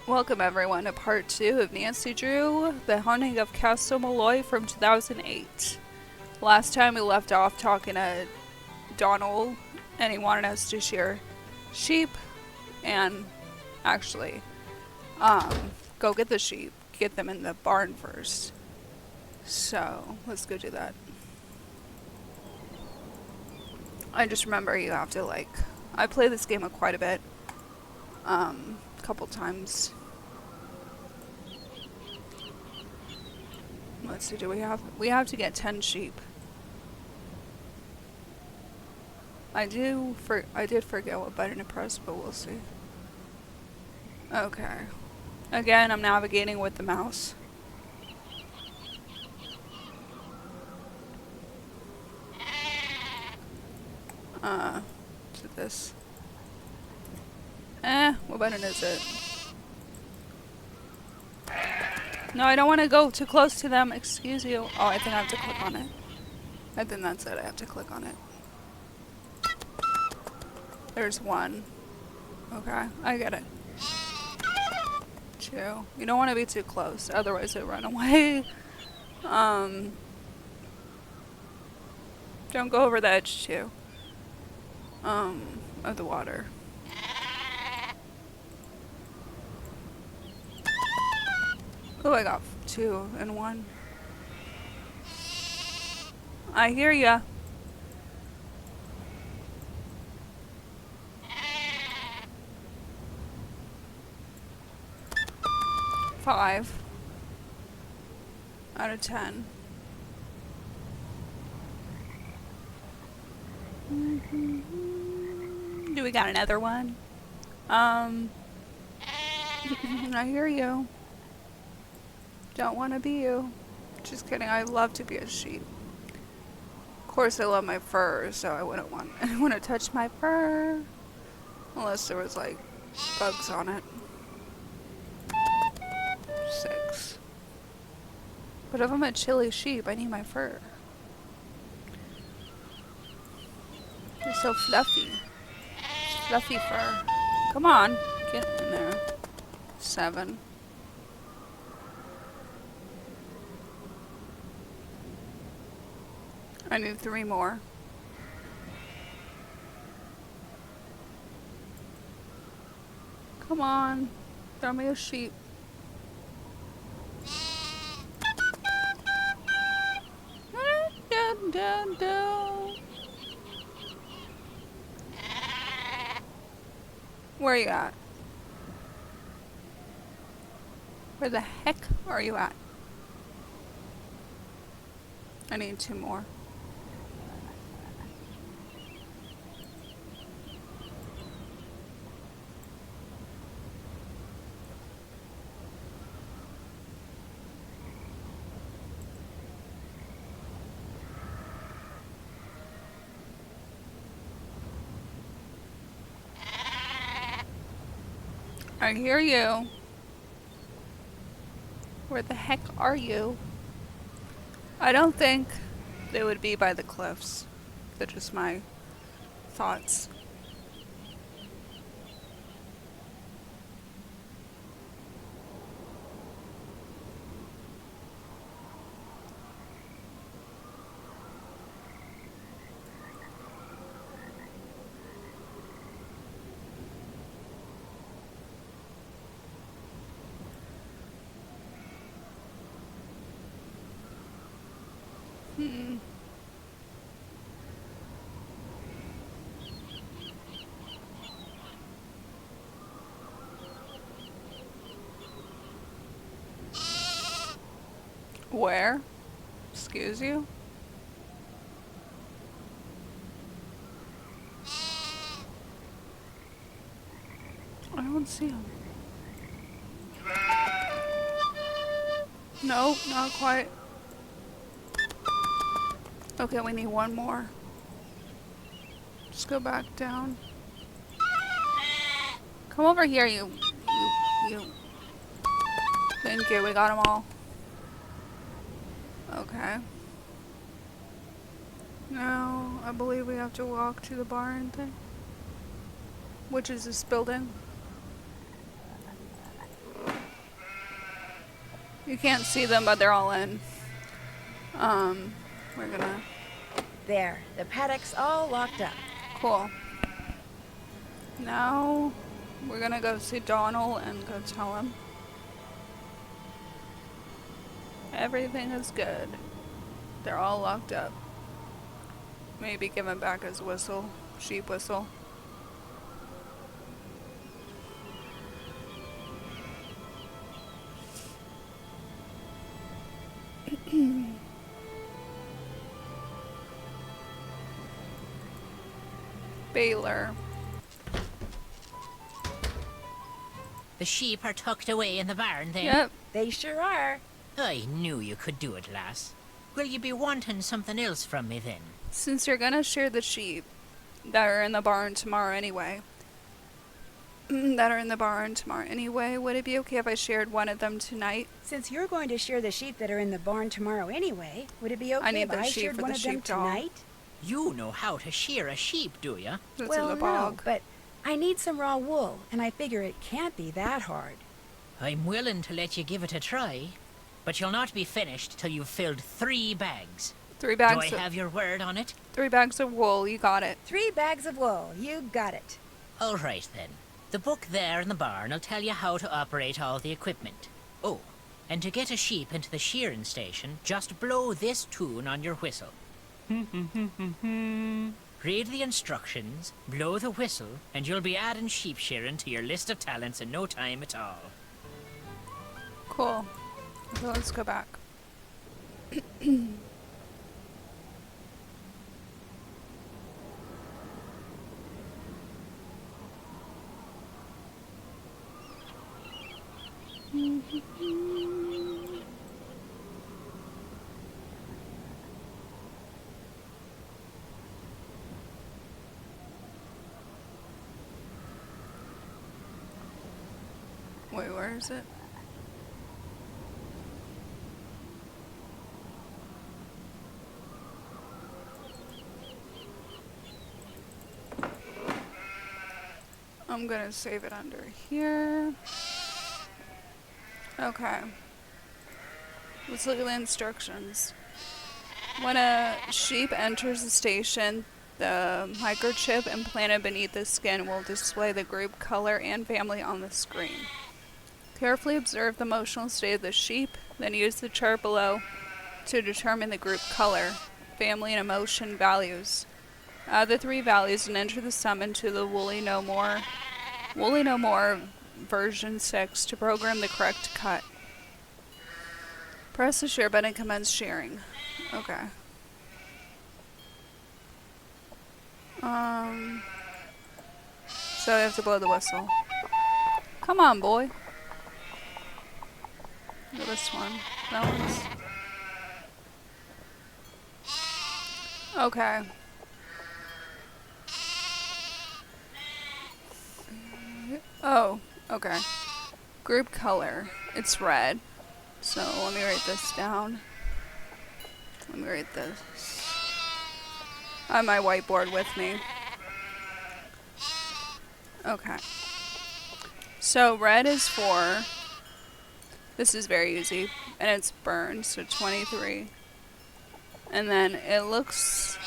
Welcome everyone to part 2 of Nancy Drew, The Haunting of Castle Malloy from 2008. Last time we left off talking to Donald, and he wanted us to shear sheep, and actually, go get the sheep, get them in the barn first. So, let's go do that. I just remember you have to I play this game quite a bit, a couple times. Let's see, we have to get 10 sheep. I did forget what button to press, but we'll see. Okay. Again, I'm navigating with the mouse. Is it this? What button is it? No, I don't want to go too close to them. Excuse you. Oh, I think I have to click on it. I think that's it. I have to click on it. There's one. Okay, I get it. Two. You don't want to be too close, otherwise it'll run away. Don't go over the edge too. Of the water. Oh, I got 2 and 1. I hear ya. Five out of 10. Do we got another one? I hear you. Don't want to be you. Just kidding. I'd love to be a sheep. Of course, I love my fur, so I wouldn't want anyone to touch my fur, unless there was bugs on it. 6. But if I'm a chilly sheep, I need my fur. You're so fluffy. Fluffy fur. Come on, get in there. 7. I need 3 more. Come on, throw me a sheep. Where are you at? Where the heck are you at? I need 2 more. I hear you. Where the heck are you? I don't think they would be by the cliffs. They're just my thoughts. Where? Excuse you? I don't see him. No, not quite. Okay, we need 1 more. Just go back down. Come over here, you. Thank you, we got them all. Okay. Now, I believe we have to walk to the barn thing. Which is this building. You can't see them, but they're all in. We're gonna... There, the paddock's all locked up. Cool. Now, we're gonna go see Donald and go tell him everything is good. They're all locked up. Maybe give him back his whistle. Sheep whistle. Baylor. The sheep are tucked away in the barn there. Yep. They sure are. I knew you could do it, lass. Will you be wanting something else from me then? Since you're gonna share the sheep that are in the barn tomorrow anyway, would it be okay if I shared one of them tonight? Since you're going to share the sheep that are in the barn tomorrow anyway, would it be okay need if the I sheep shared for one the of them sheepdog. tonight? You know how to shear a sheep, do you? It's Well, in the bog. no, but I need some raw wool, and I figure it can't be that hard. I'm willing to let you give it a try, but you'll not be finished till you've filled 3 bags. 3 Do I bags. have your word on it? 3 bags of wool. You got it. 3 bags of wool. You got it. All right, then. The book there in the barn will tell you how to operate all the equipment. Oh, and to get a sheep into the shearing station, just blow this tune on your whistle. Read the instructions, blow the whistle, and you'll be adding sheep shearing to your list of talents in no time at all. Cool. Okay, let's go back. Wait, where is it? I'm gonna save it under here. Okay. Let's look at the instructions. When a sheep enters the station, the microchip implanted beneath the skin will display the group color and family on the screen. Carefully observe the emotional state of the sheep, then use the chart below to determine the group color, family, and emotion values. Add the 3 values and enter the sum into the Woolly No More version 6 to program the correct cut. Press the share button and commence sharing. Okay. So I have to blow the whistle. Come on, boy. Go this one. That one's... Okay. Oh, okay. Group color. It's red. So let me write this down. Let me write this. I have my whiteboard with me. Okay. So red is 4. This is very easy. And it's burned, so 23. And then it looks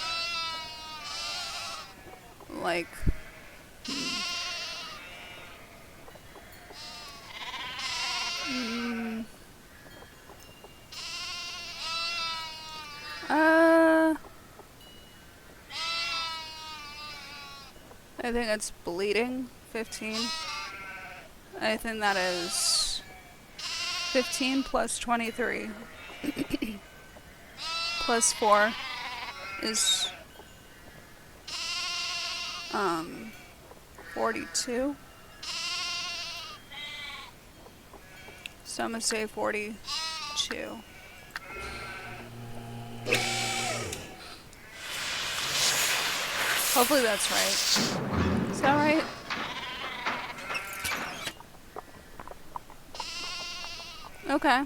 like... I think it's bleeding. 15. I think that is 15 plus 23 plus 4 is 42. So I'm gonna say 42. Hopefully that's right. Is that right? Okay.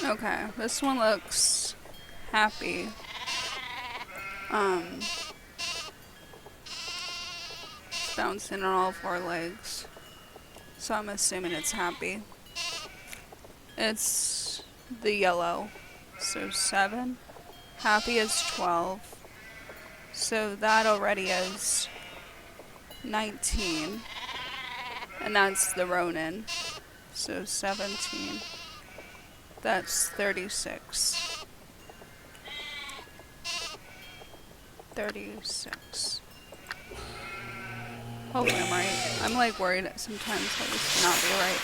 Okay, this one looks happy. It's bouncing on all four legs. So I'm assuming it's happy. It's the yellow. So 7. Happy is 12. So that already is 19. And that's the Ronin. So 17. That's 36. 36. Hopefully I'm right. I'm like worried sometimes I just not be right.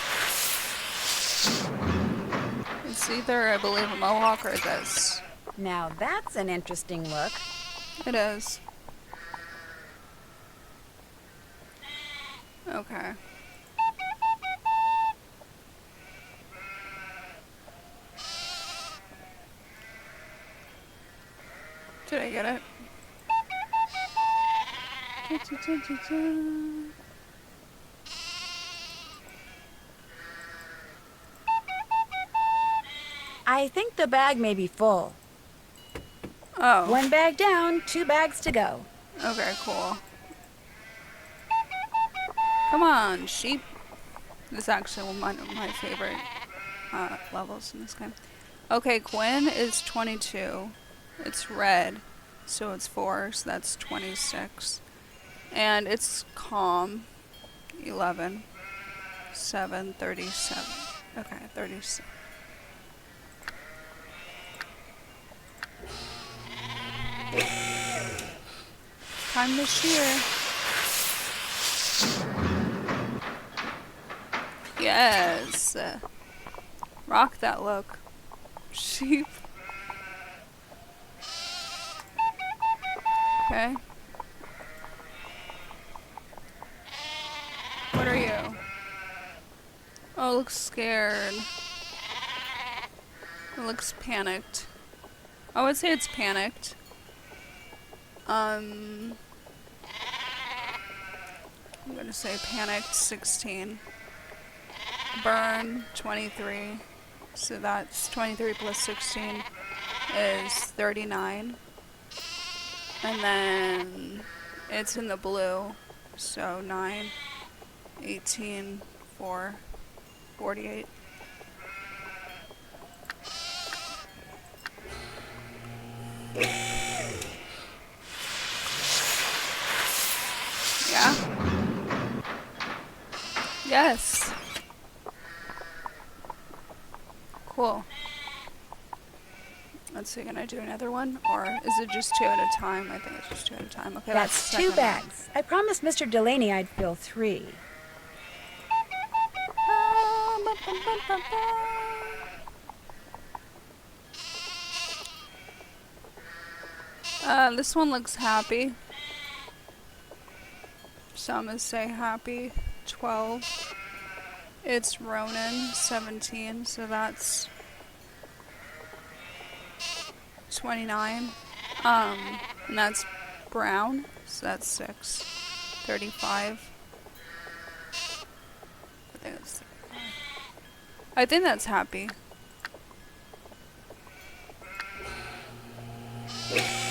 It's either, I believe, a mohawk or this. Now that's an interesting look. It is. Okay. Did I get it? I think the bag may be full. Oh. 1 bag down, 2 bags to go. Okay, cool. Come on, sheep. This is actually one of my favorite levels in this game. Okay, Quinn is 22. It's red, so it's 4, so that's 26. And it's calm, 11. 7, 37. Okay, 37. Time to shear. Yes. Rock that look. Sheep. Okay. What are you? Oh, it looks scared. It looks panicked. I would say it's panicked. I'm gonna say panicked 16. Burn 23. So that's 23 plus 16 is 39. And then it's in the blue. So 9, 18, 4, 48. Yeah. Yes. Cool. Let's see, can I do another one? Or is it just 2 at a time? I think it's just 2 at a time. Okay, That's the 2 second bags. I promised Mr. Delaney I'd fill 3. This one looks happy. So I'm gonna say happy 12. It's Ronin 17, so that's 29. And that's brown, so that's 6. 35. I think that's happy.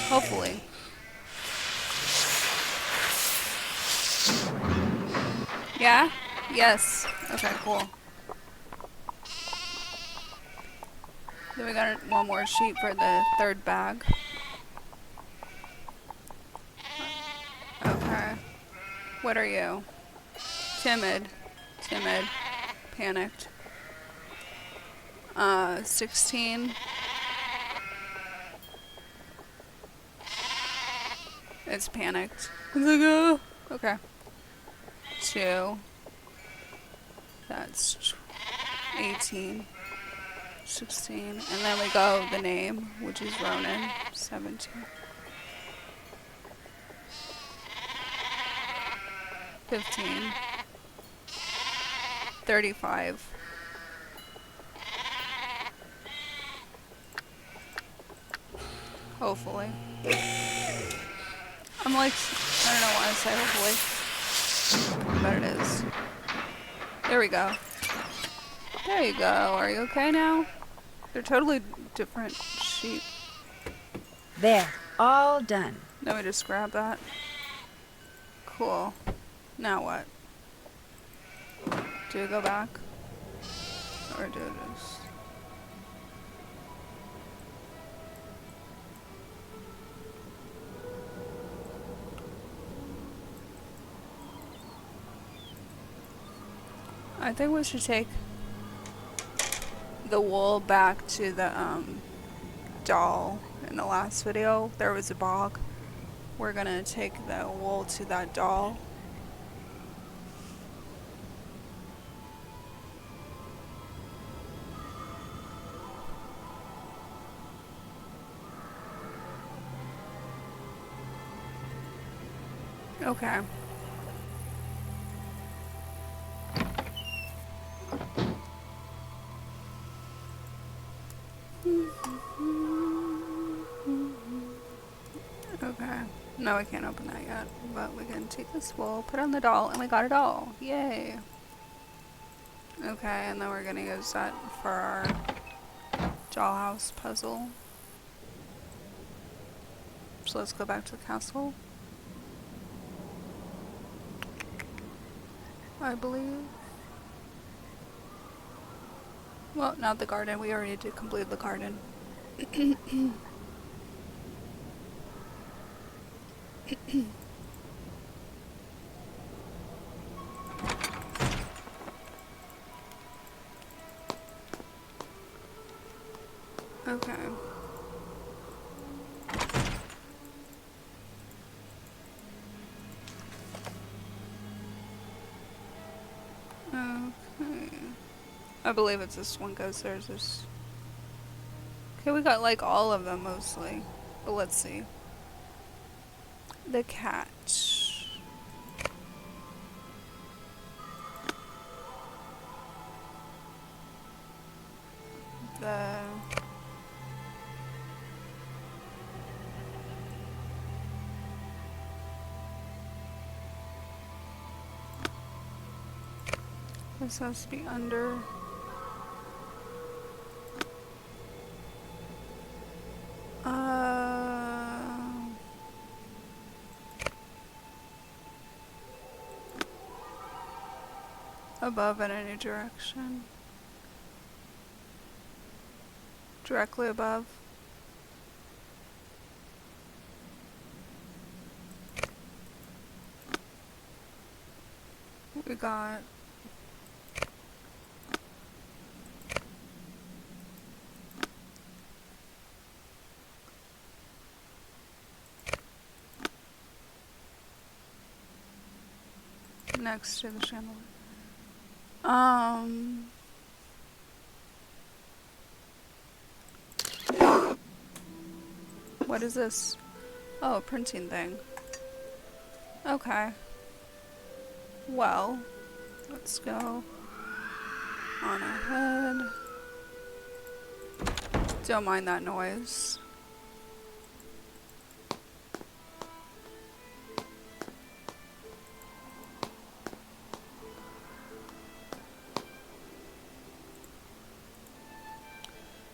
Hopefully. Yeah? Yes. Okay, cool. Then we got one more sheet for the 3rd bag. Okay. What are you? Timid. Timid. Panicked. 16. It's panicked. It's like, oh. Okay. 2. That's 18. 16. And then we go the name, which is Ronin. 17. 15. 35. Hopefully. I'm like, I don't know why I say hopefully. But it is. There we go. There you go. Are you okay now? They're totally different sheep. There, all done. Let me just grab that. Cool. Now what? Do we go back? Or do it just... I think we should take the wool back to the doll. In the last video, there was a bog. We're gonna take the wool to that doll. Okay. Okay. No, I can't open that yet. But we can take this wool, put it on the doll, and we got a doll. Yay. Okay, and then we're gonna use that for our dollhouse puzzle. So let's go back to the castle. I believe. Well, not the garden. We already did complete the garden. Okay. Okay. I believe it's this one because there's this. Okay, we got like all of them mostly. But let's see. The cat. The... This has to be under... above in any direction. Directly above. We got... next to the chandelier. What is this? Oh, a printing thing. Okay. Well, let's go on ahead. Don't mind that noise.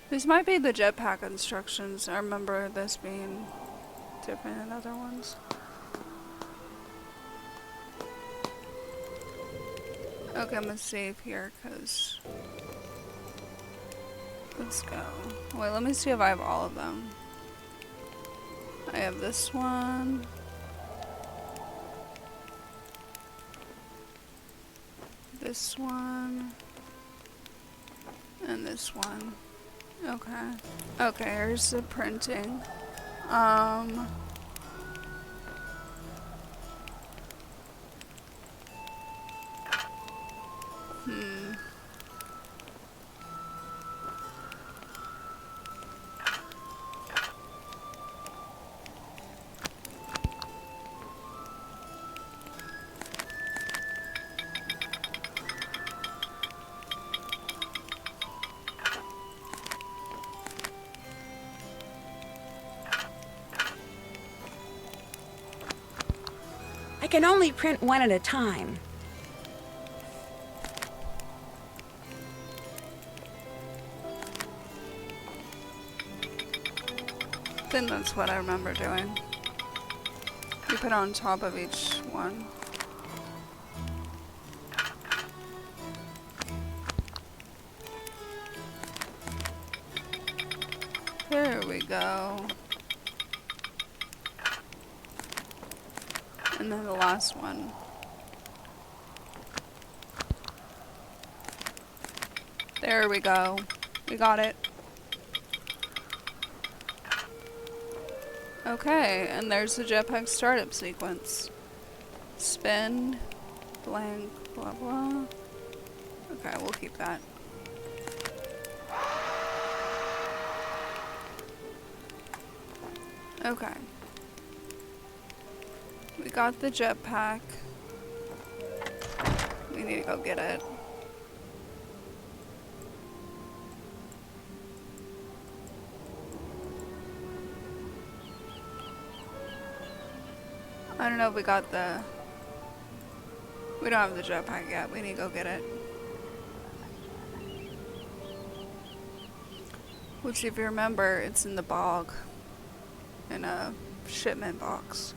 These might be the jetpack instructions. I remember this being different than other ones. Okay, I'm gonna save here because... Let's go. Wait, let me see if I have all of them. I have this one. This one. And this one. Okay. Okay, here's the printing. I can only print one at a time. I think that's what I remember doing. You put it on top of each one. There we go. And then the last one. There we go. We got it. Okay, and there's the jetpack startup sequence. Spin, blank, blah blah. Okay, we'll keep that. Okay. We got the jetpack. We need to go get it. I don't know if we got the... We don't have the jetpack yet. We need to go get it. Which, if you remember, it's in the bog. In a shipment box.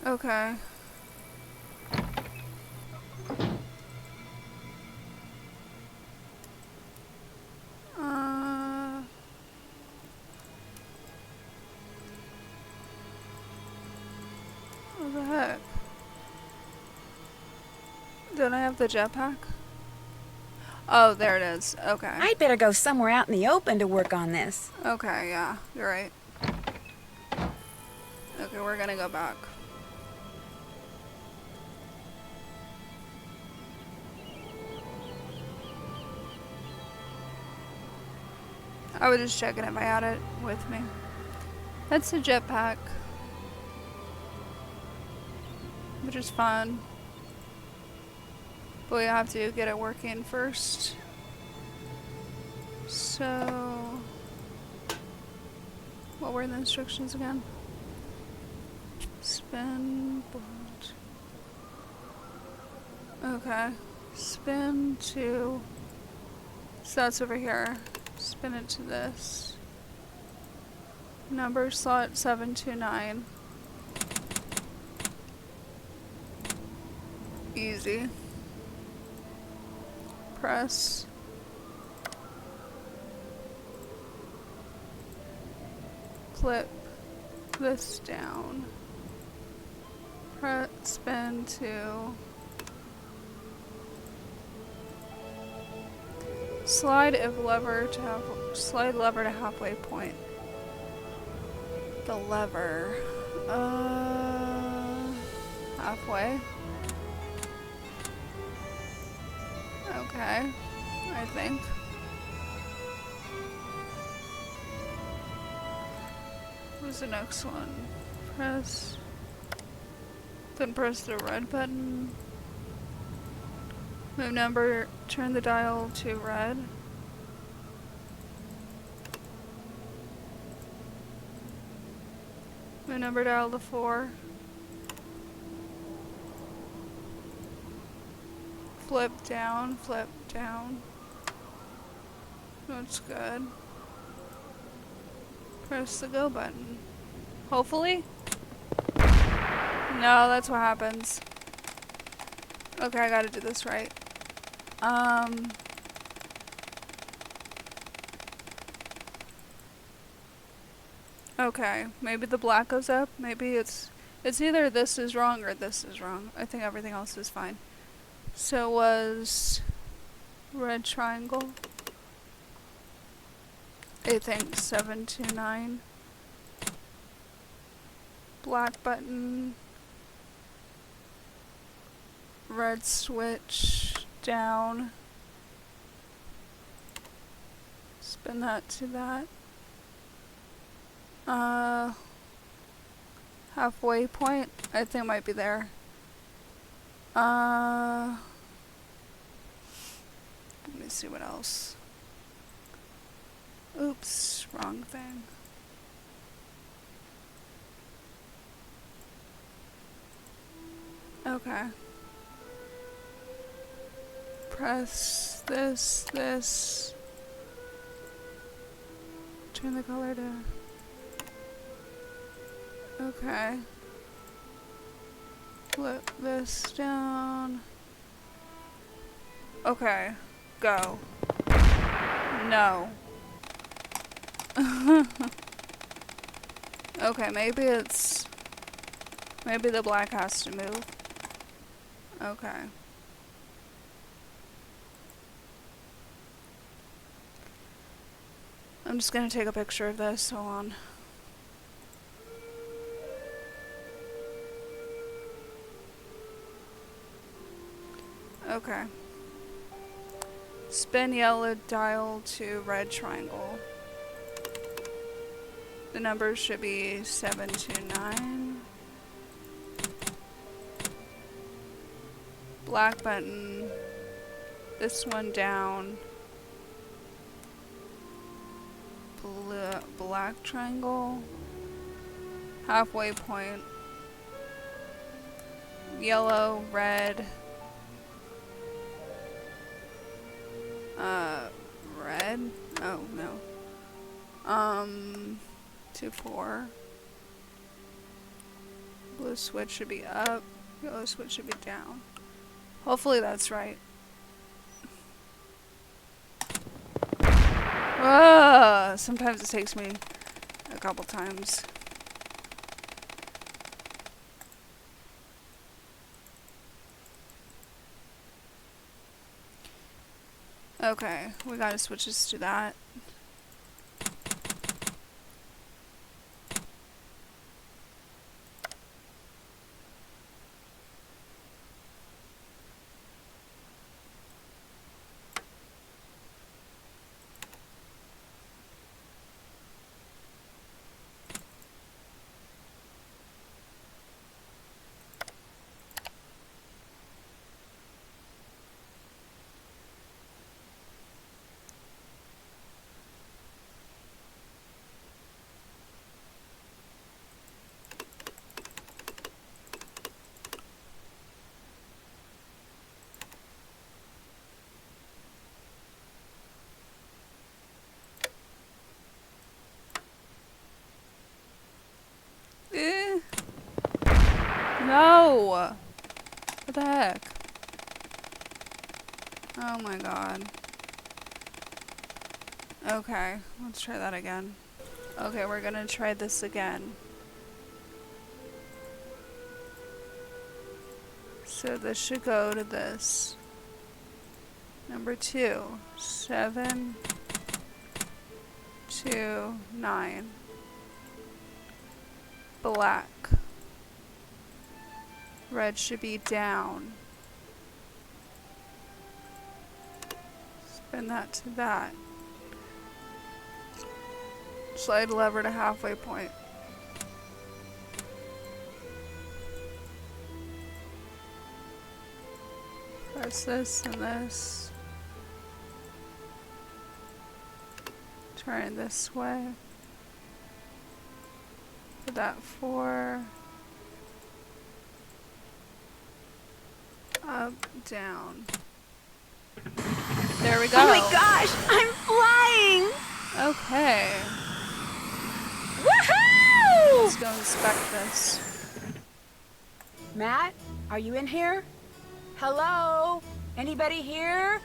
Okay. What the heck? Don't I have the jetpack? Oh, there it is. Okay. I'd better go somewhere out in the open to work on this. Okay, yeah, you're right. Okay, we're gonna go back. I was just checking if I had it with me. That's a jetpack. Which is fun. But we have to get it working first. So... What were the instructions again? Spin... Bolt. Okay. Spin to... So that's over here. Spin it to this. Number slot 729. Easy. Press. Flip this down. Press spin to slide lever to halfway point. The lever. Halfway. Okay, I think. What's the next one? Press. Then press the red button. Move number, turn the dial to red. Move number dial to 4. Flip down, flip down. That's good. Press the go button. Hopefully? No, that's what happens. Okay, I gotta do this right. Okay, maybe the black goes up. Maybe it's either this is wrong or this is wrong. I think everything else is fine. So it was red triangle. I think 729. Black button. Red switch down. Spin that to that. Halfway point. I think it might be there. Let me see what else. Oops, wrong thing. Okay. Press this. Turn the color to... Okay. Flip this down. Okay. Go. No. Okay, maybe it's... Maybe the black has to move. Okay. I'm just gonna take a picture of this. Hold on. Okay. Spin yellow dial to red triangle. The numbers should be 7 to 9. Black button. This one down. Black triangle. Halfway point. Yellow, red. Red? Oh, no. 2, 4. Blue switch should be up. Yellow switch should be down. Hopefully that's right. Sometimes it takes me a couple times. Okay, we gotta switch this to that. No! What the heck? Oh my god. Okay, let's try that again. Okay, we're gonna try this again. So this should go to this. Number 2. 7 to 9. Black. Red should be down. Spin that to that. Slide lever to halfway point. Press this and this. Turn this way. Put that 4. Up, down. There we go. Oh my gosh, I'm flying! Okay. Woohoo! Let's go inspect this. Matt, are you in here? Hello? Anybody here?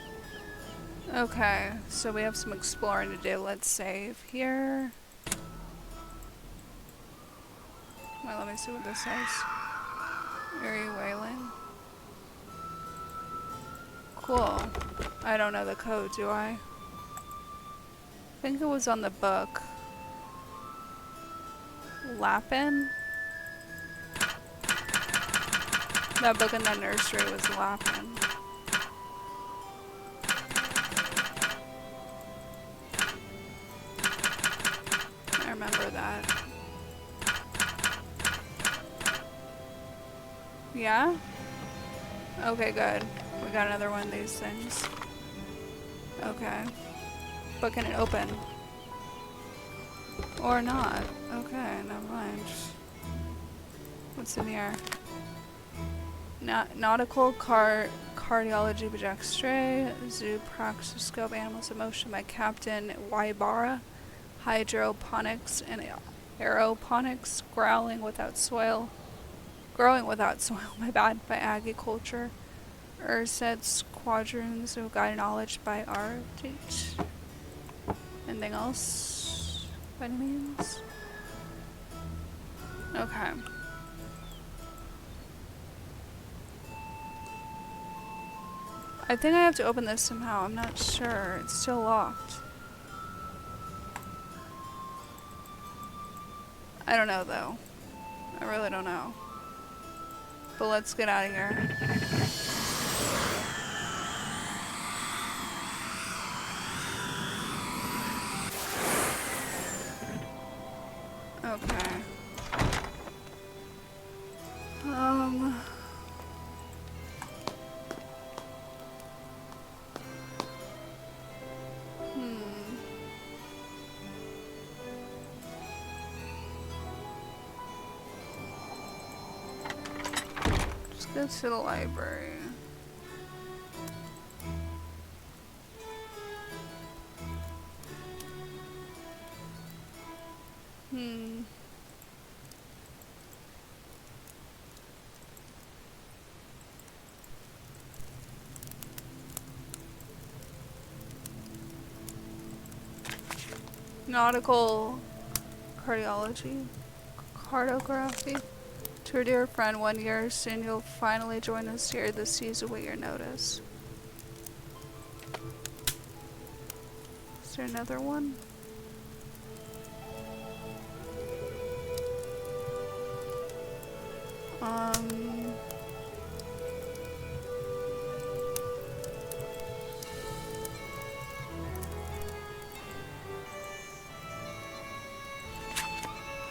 Okay, so we have some exploring to do. Let's save here. Well, let me see what this says. Eerie wailing. Cool. I don't know the code, do I? I think it was on the book. Lapin? That book in the nursery was Lapin. I remember that. Yeah? Okay, good. We got another one of these things. Okay. But can it open? Or not? Okay, never mind. What's in here? Nautical cardiology by Jack Stray. Zoo praxiscope animals in motion by Captain Waibara. Hydroponics and aeroponics. Growing without soil, my bad, by agriculture. Urset Squadrons of Guided Knowledge by Ardate. Anything else by any means? Okay. I think I have to open this somehow. I'm not sure. It's still locked. I don't know though. I really don't know. But let's get out of here. Okay. Just go to the library. Nautical cardiology, cartography. To our dear friend, 1 year soon you'll finally join us here. The seas await your notice. Is there another one?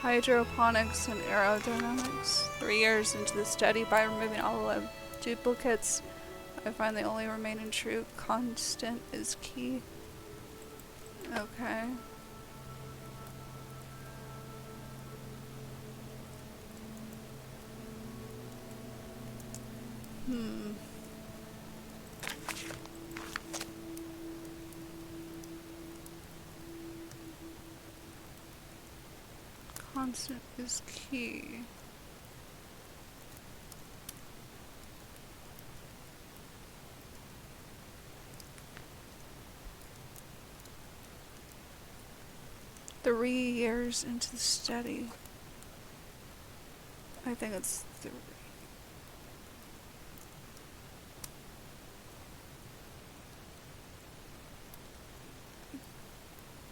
Hydroponics and aerodynamics. 3 years into the study, by removing all the duplicates, I find the only remaining true constant is key. Okay. Constant is key. Three years into the study. I think it's 3.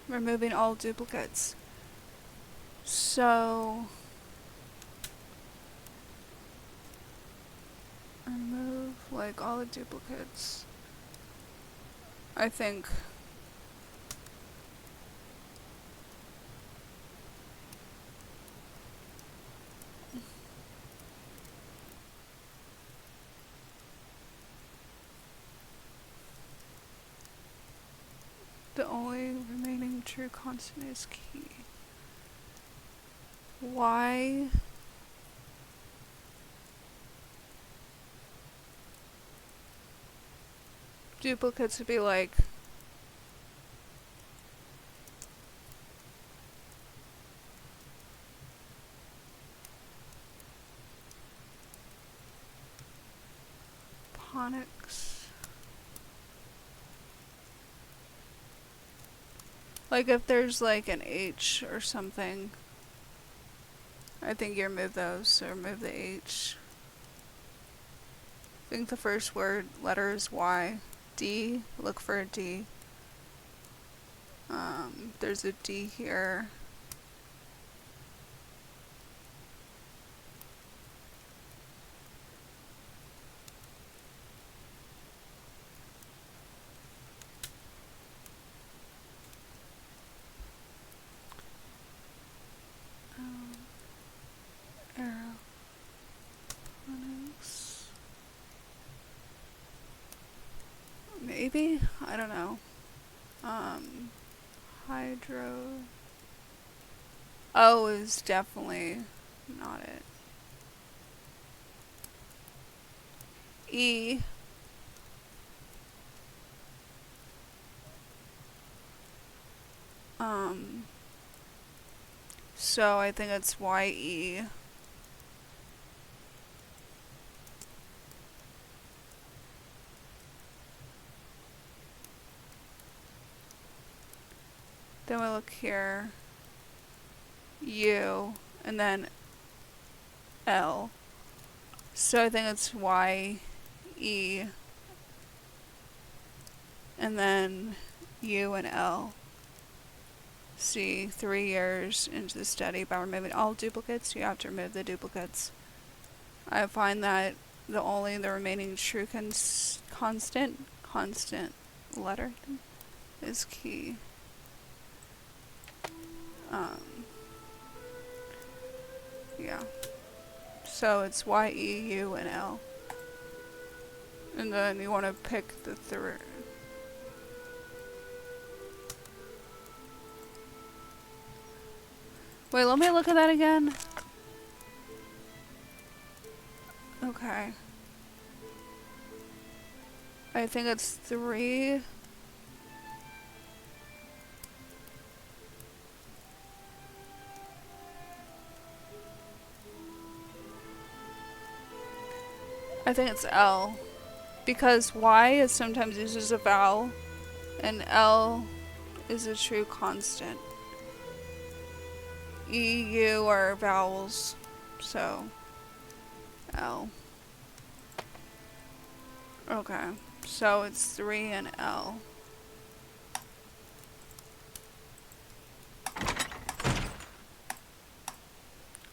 Removing all duplicates. So remove like all the duplicates. I think the only remaining true constant is key. Why? Duplicates would be like phonics. Like if there's like an H or something, I think you remove those, so remove the H. I think the first letter is Y. D, look for a D. There's a D here. Aeroponics. Maybe? I don't know. Hydro. O is definitely not it. E. So I think it's YE. Then we look here. U. And then L. So I think it's YE. And then U and L. C. 3 years into the study. By removing all duplicates, you have to remove the duplicates. I find that the remaining true constant letter is key. Yeah. So it's Y, E, U, and L. And then you want to pick the third. Wait, let me look at that again. Okay. I think it's 3. I think it's L. Because Y is sometimes used as a vowel, and L is a true constant. E, U are vowels, so L. Okay, so it's 3 and L.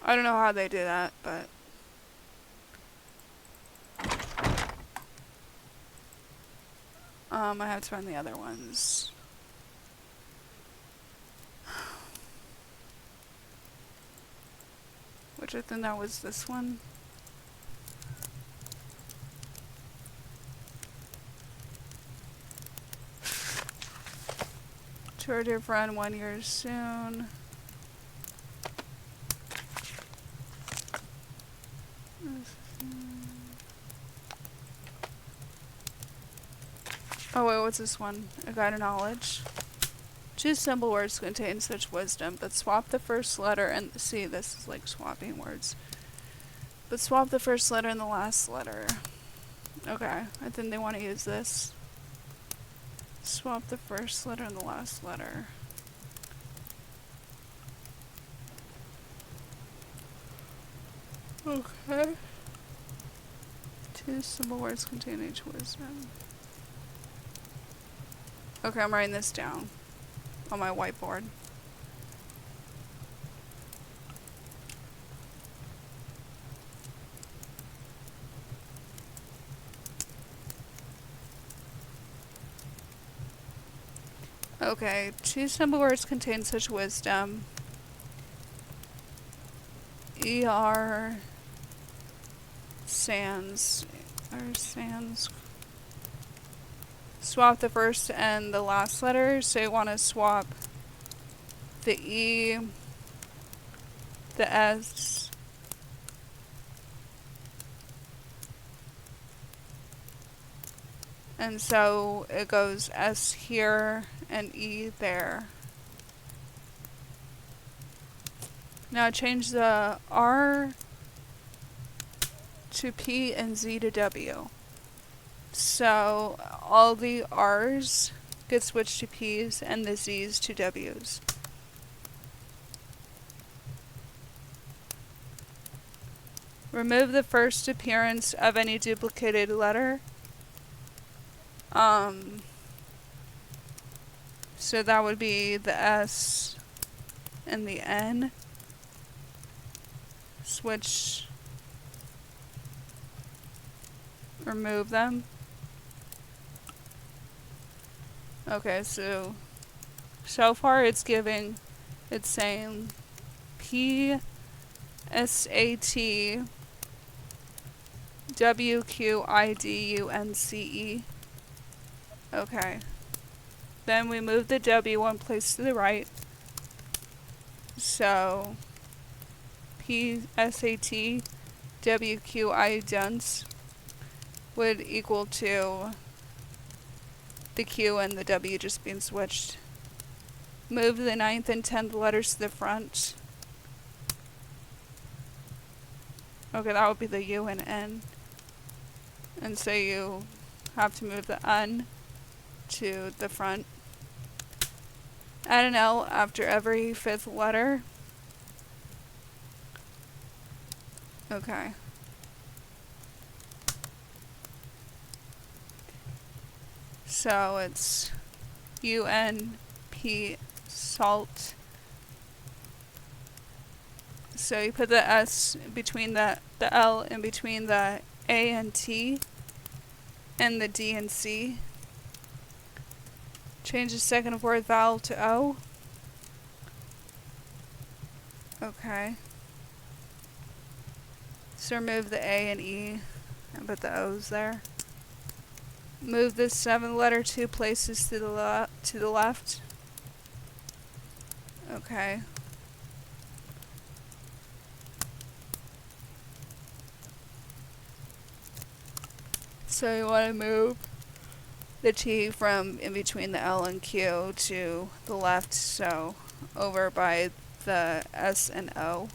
I don't know how they do that, but I have to find the other ones. Which I think that was this one. To our dear friend, 1 year soon. Oh wait, what's this one? A guide to knowledge. 2 simple words contain such wisdom, but swap the first letter and see, this is like swapping words. But swap the first letter and the last letter. Okay, I think they want to use this. Swap the first letter and the last letter. Okay. 2 simple words contain each wisdom. Okay, I'm writing this down on my whiteboard. Okay, 2 simple words contain such wisdom. ER sans. Swap the first and the last letter, so you want to swap the E, the S, and so it goes S here and E there. Now change the R to P and Z to W. So all the R's get switched to P's and the Z's to W's. Remove the first appearance of any duplicated letter. So that would be the S and the N. Switch, remove them. Okay, so far it's saying P, S, A, T, W, Q, I, D, U, N, C, E. Okay. Then we move the W one place to the right. So P, S, A, T, W, Q, I, dunce. would equal to the Q and the W just being switched. Move the 9th and 10th letters to the front. Okay, that would be the U and N. And so you have to move the N to the front. Add an L after every 5th letter. Okay. So it's UNP salt. So you put the S between the L in between the A and T and the D and C. Change the second and fourth vowel to O. Okay. So remove the A and E and put the O's there. Move the 7th letter 2 places to the left. Okay. So you want to move the T from in between the L and Q to the left, so over by the S and O.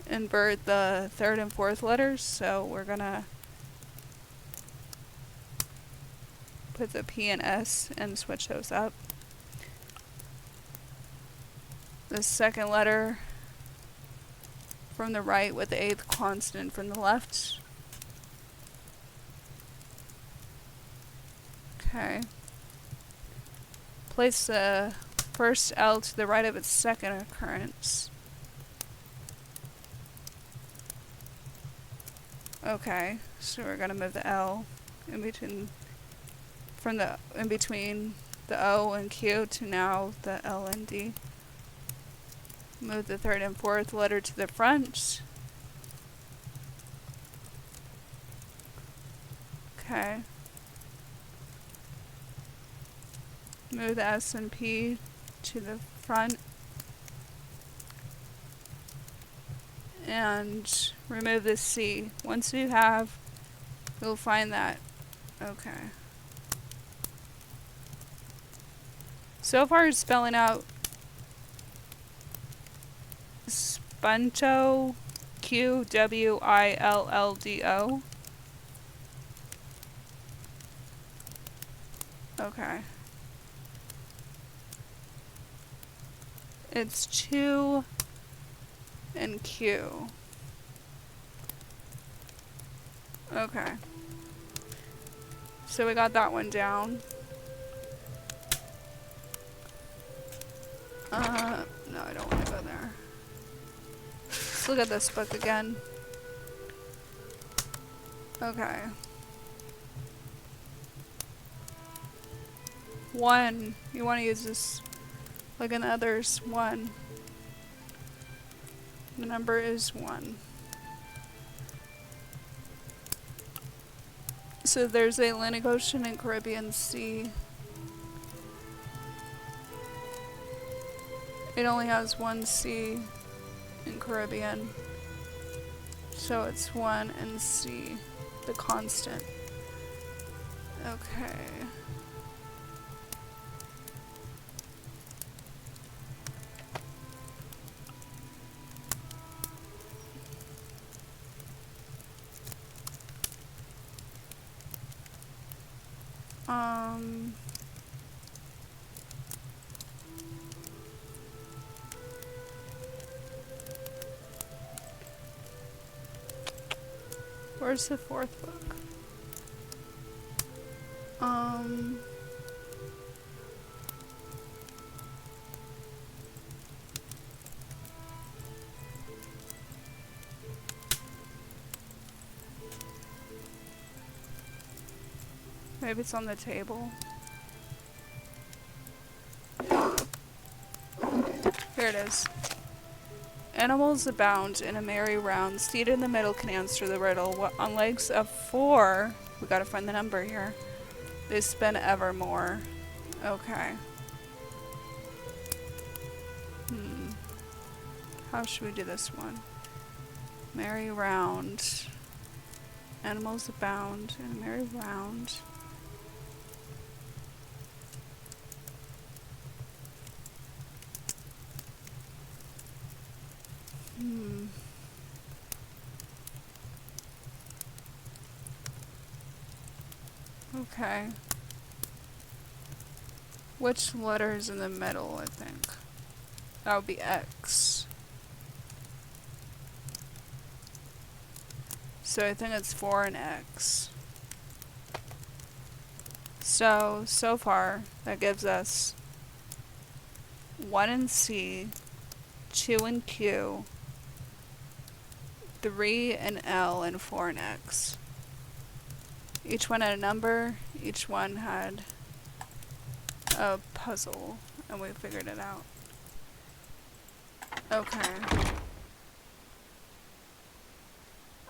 Invert the 3rd and 4th letters, so we're gonna put the P and S and switch those up. The 2nd letter from the right with the 8th consonant from the left. Okay. Place the first L to the right of its 2nd occurrence. Okay, so we're gonna move the L in between the O and Q to now the L and D. Move the 3rd and 4th letter to the front. Okay. Move the S and P to the front. And remove the C. Once you have, you'll find that. Okay. So far it's spelling out Spunto, QWILLDO. Okay. It's 2 and Q. Okay. So we got that one down. No, I don't want to go there. Let's look at this book again. Okay. 1. You want to use this like in the others. 1. The number is 1. So there's a Atlantic Ocean and Caribbean Sea. It only has one sea in Caribbean. So it's 1 and C, the constant. Okay. Where's the 4th book? Maybe it's on the table. Here it is. Animals abound in a merry round. Seated in the middle can answer the riddle. On legs of 4, we gotta find the number here. They spin evermore. Okay. How should we do this one? Merry round. Animals abound in a merry round. Okay. Which letter is in the middle, I think? That would be X. So I think it's 4 and X. So far, that gives us 1 in C, 2 in Q, 3 in L, and 4 in X. Each one had a number, each one had a puzzle, and we figured it out. Okay.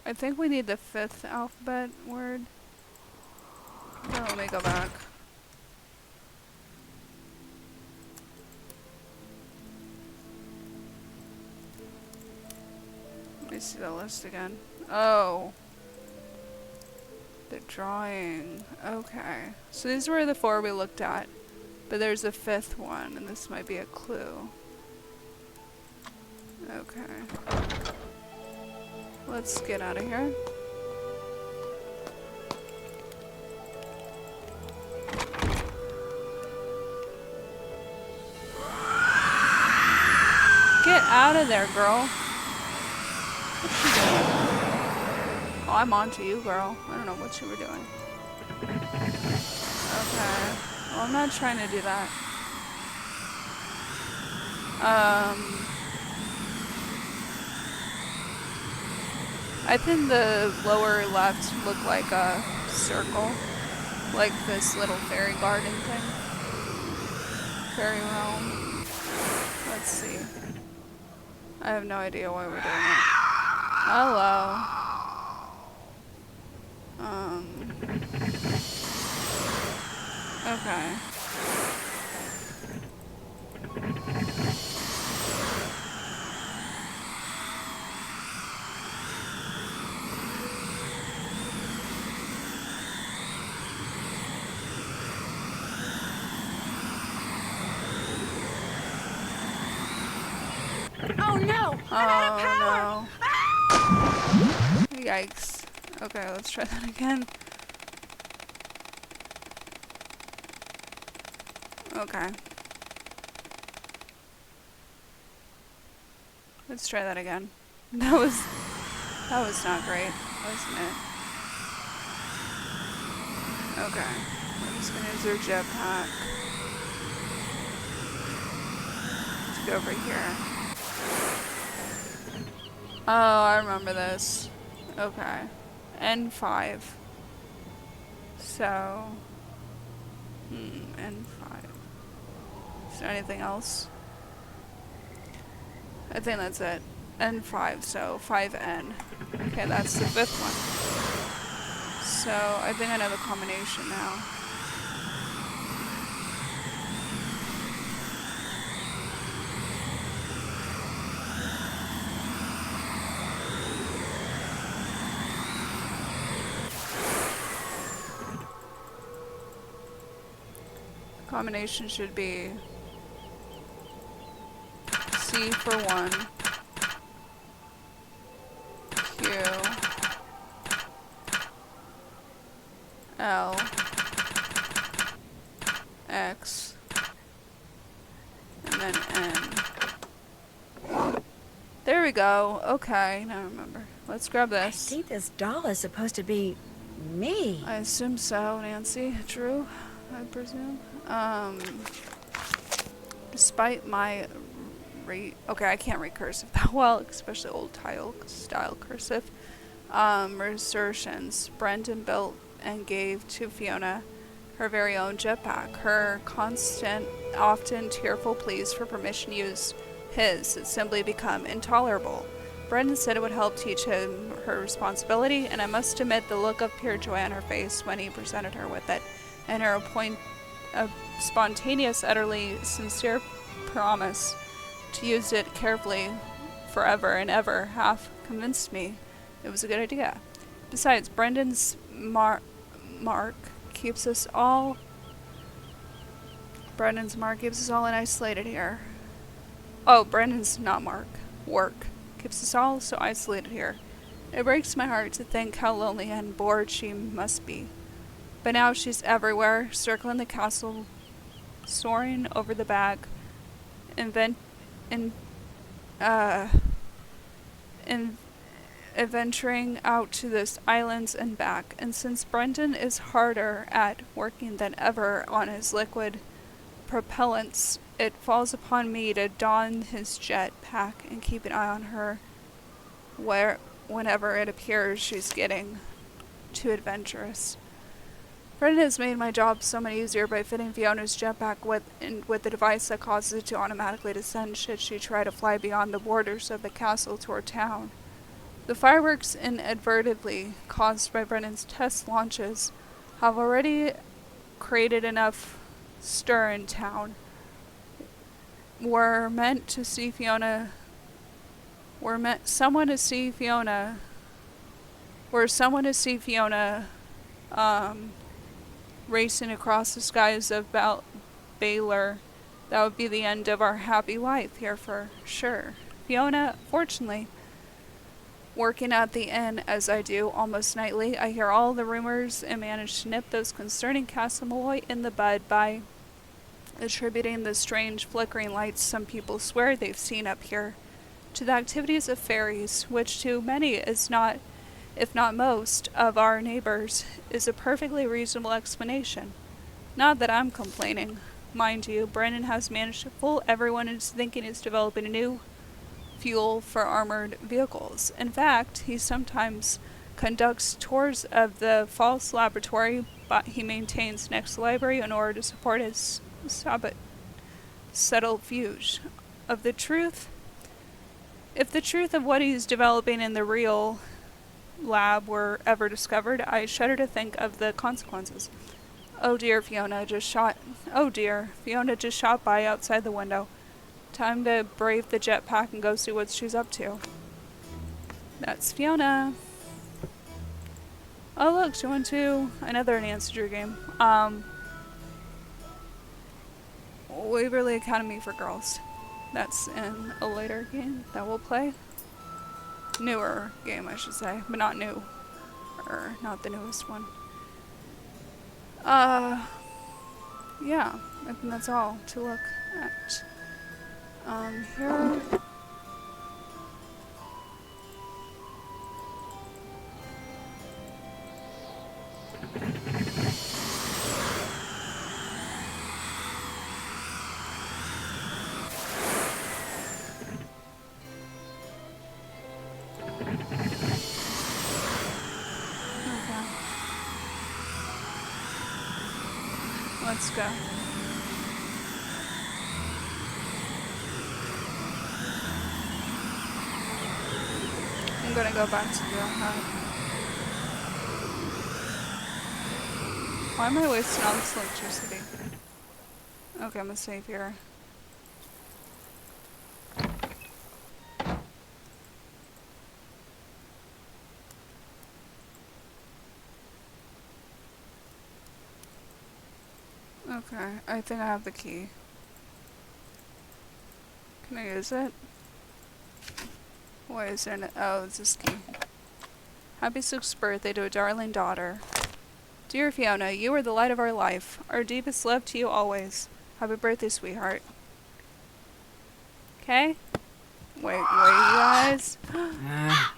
I think we need the 5th alphabet word. Oh, let me go back. Let me see the list again. Oh. The drawing. Okay. So these were the 4 we looked at. But there's a 5th one, and this might be a clue. Okay. Let's get out of here. Get out of there, girl. What's she doing? Oh, I'm on to you, girl. I don't know what you were doing. Okay. Well, I'm not trying to do that. I think the lower left looked like a circle. Like this little fairy garden thing. Fairy realm. Let's see. I have no idea why we're doing it. Hello. Okay. Oh no! I'm out of power! No. Yikes. Okay, let's try that again. Okay. Let's try that again. That was not great, wasn't it? Okay. We're just gonna use our jetpack to go over here. Oh, I remember this. Okay. N5. So... N5. Is there anything else? I think that's it. N5, so 5N. Okay, that's the 5th one. So, I think I know the combination now. Combination should be C for 1, Q, L, X, and then N. There we go. Okay, now I remember. Let's grab I this. think this doll is supposed to be me. I assume so, Nancy. True, I presume. Despite my okay, I can't read cursive that well, especially old style cursive. Resertions. Brendan built and gave to Fiona her very own jetpack. Her constant, often tearful pleas for permission to use his had simply become intolerable. Brendan said it would help teach him her responsibility, and I must admit the look of pure joy on her face when he presented her with it, and her a spontaneous, utterly sincere promise to use it carefully forever and ever half convinced me it was a good idea. Besides, Brendan's mark keeps us all. Brendan's mark keeps us all isolated here. Oh, Brendan's not mark. Work keeps us all so isolated here. It breaks my heart to think how lonely and bored she must be. But now she's everywhere, circling the castle, soaring over the bag, adventuring out to the islands and back. And since Brendan is harder at working than ever on his liquid propellants, it falls upon me to don his jetpack and keep an eye on her whenever it appears she's getting too adventurous. Brendan has made my job so much easier by fitting Fiona's jetpack with the device that causes it to automatically descend should she try to fly beyond the borders of the castle toward town. The fireworks inadvertently caused by Brendan's test launches have already created enough stir in town. We're meant to see Fiona. Someone to see Fiona. Racing across the skies of Baylor. That would be the end of our happy life here for sure. Fiona, fortunately, working at the inn as I do almost nightly, I hear all the rumors and manage to nip those concerning Castle Malloy in the bud by attributing the strange flickering lights some people swear they've seen up here to the activities of fairies, which to many is not, if not most, of our neighbors, is a perfectly reasonable explanation. Not that I'm complaining. Mind you, Brendan has managed to fool everyone into thinking he's developing a new fuel for armored vehicles. In fact, he sometimes conducts tours of the false laboratory he maintains next to the library in order to support his subterfuge. If the truth of what he's developing in the real lab were ever discovered, I shudder to think of the consequences. Oh dear, Fiona just shot by outside the window. Time to brave the jetpack and go see what she's up to. That's Fiona. Oh look, she went to another Nancy Drew game. Waverly Academy for Girls. That's in a later game that we'll play. Newer game, I should say, but not new. Or not the newest one. Yeah, I think that's all to look at. Here. Let's go. I'm gonna go back to the hut. Why am I wasting all this electricity? Okay, I'm gonna save here. Okay, I think I have the key. Can I use it? Why is there no— oh, it's this key. Happy 6th birthday to a darling daughter. Dear Fiona, you are the light of our life. Our deepest love to you always. Happy birthday, sweetheart. Okay? Wait, you guys.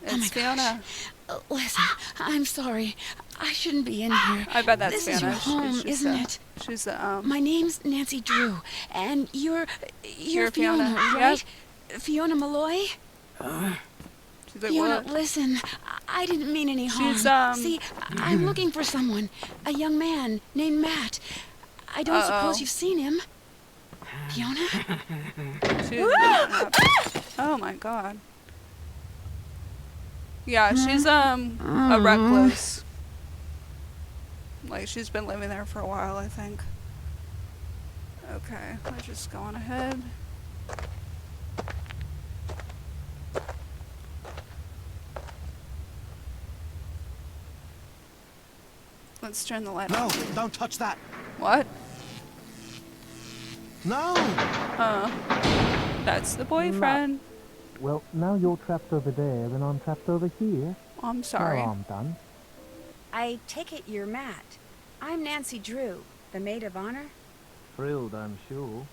It's Fiona. Listen, I'm sorry. I shouldn't be in here. I bet that's this Fiona. Is your home, isn't it? She's My name's Nancy Drew, and you're Fiona, right? yep. Fiona Malloy? She's like, Fiona, what? listen, I didn't mean any harm. She's, See, I'm looking for someone, a young man named Matt. I don't suppose you've seen him. Fiona? Oh my god. Yeah, she's a recluse. Like, she's been living there for a while, I think. Okay, let's just go on ahead. Let's turn the light No, off. don't touch that. What? No! That's the boyfriend. Well, now you're trapped over there and I'm trapped over here. I'm sorry. Now I'm done. I take it you're Matt. I'm Nancy Drew, the maid of honor. Thrilled, I'm sure.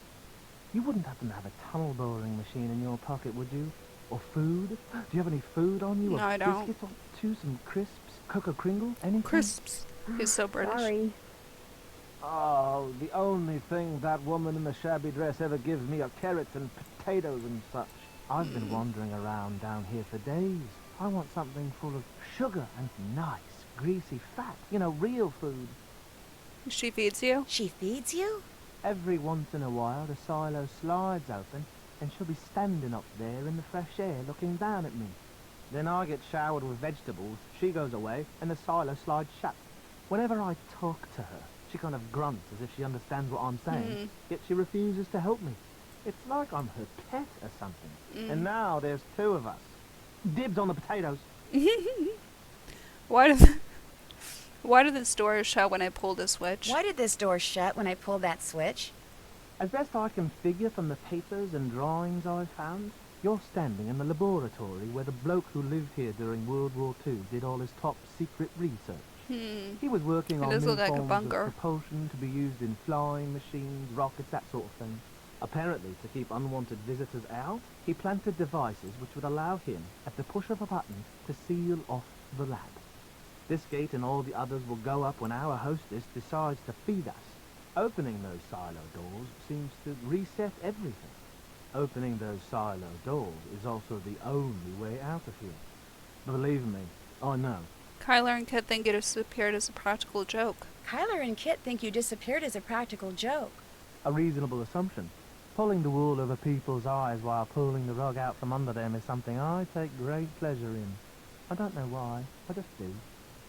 You wouldn't happen to have a tunnel boring machine in your pocket, would you? Or food? Do you have any food on you? No, or I don't. Biscuits or two, some crisps, Coca Kringle, anything? Crisps. He's so British. Sorry. Oh, the only thing that woman in the shabby dress ever gives me are carrots and potatoes and such. I've been wandering around down here for days. I want something full of sugar and nice, greasy fat. You know, real food. She feeds you? She feeds you? Every once in a while the silo slides open and she'll be standing up there in the fresh air looking down at me. Then I get showered with vegetables, she goes away, and the silo slides shut. Whenever I talk to her, she kind of grunts as if she understands what I'm saying, yet she refuses to help me. It's like I'm her pet or something. And now there's two of us. Dibs on the potatoes. Why did this door shut when I pulled a switch? Why did this door shut when I pulled that switch? As best I can figure from the papers and drawings I've found, you're standing in the laboratory where the bloke who lived here during World War II did all his top secret research. He was working It on does new look like a forms bunker. of propulsion to be used in flying machines, rockets, that sort of thing. Apparently, to keep unwanted visitors out, he planted devices which would allow him, at the push of a button, to seal off the lab. This gate and all the others will go up when our hostess decides to feed us. Opening those silo doors seems to reset everything. Opening those silo doors is also the only way out of here. Believe me, I know. Kyler and Kit think it disappeared as a practical joke. Kyler and Kit think you disappeared as a practical joke. A reasonable assumption. Pulling the wool over people's eyes while pulling the rug out from under them is something I take great pleasure in. I don't know why, I just do.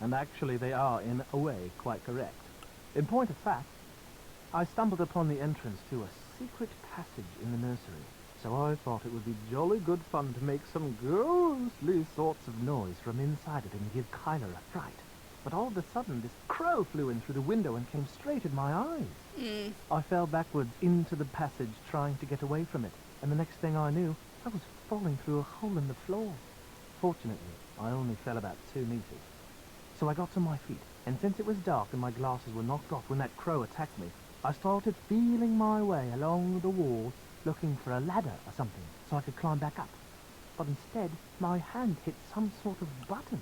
And actually they are, in a way, quite correct. In point of fact, I stumbled upon the entrance to a secret passage in the nursery, so I thought it would be jolly good fun to make some ghostly sorts of noise from inside it and give Kyler a fright. But all of a sudden, this crow flew in through the window and came straight at my eyes. I fell backwards into the passage trying to get away from it, and the next thing I knew, I was falling through a hole in the floor. Fortunately, I only fell about 2 meters. So I got to my feet, and since it was dark and my glasses were knocked off when that crow attacked me, I started feeling my way along the wall, looking for a ladder or something, so I could climb back up. But instead, my hand hit some sort of button.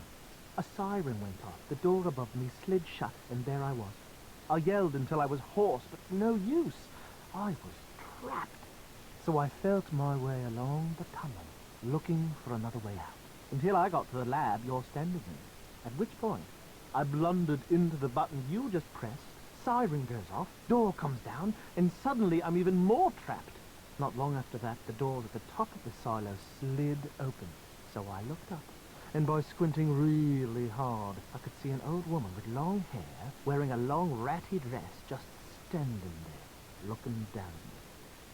A siren went off, the door above me slid shut, and there I was. I yelled until I was hoarse, but no use. I was trapped. So I felt my way along the tunnel, looking for another way out, until I got to the lab you're standing in, at which point I blundered into the button you just pressed, siren goes off, door comes down, and suddenly I'm even more trapped. Not long after that, the door at the top of the silo slid open, so I looked up, and by squinting really hard, I could see an old woman with long hair, wearing a long ratty dress, just standing there, looking down at me.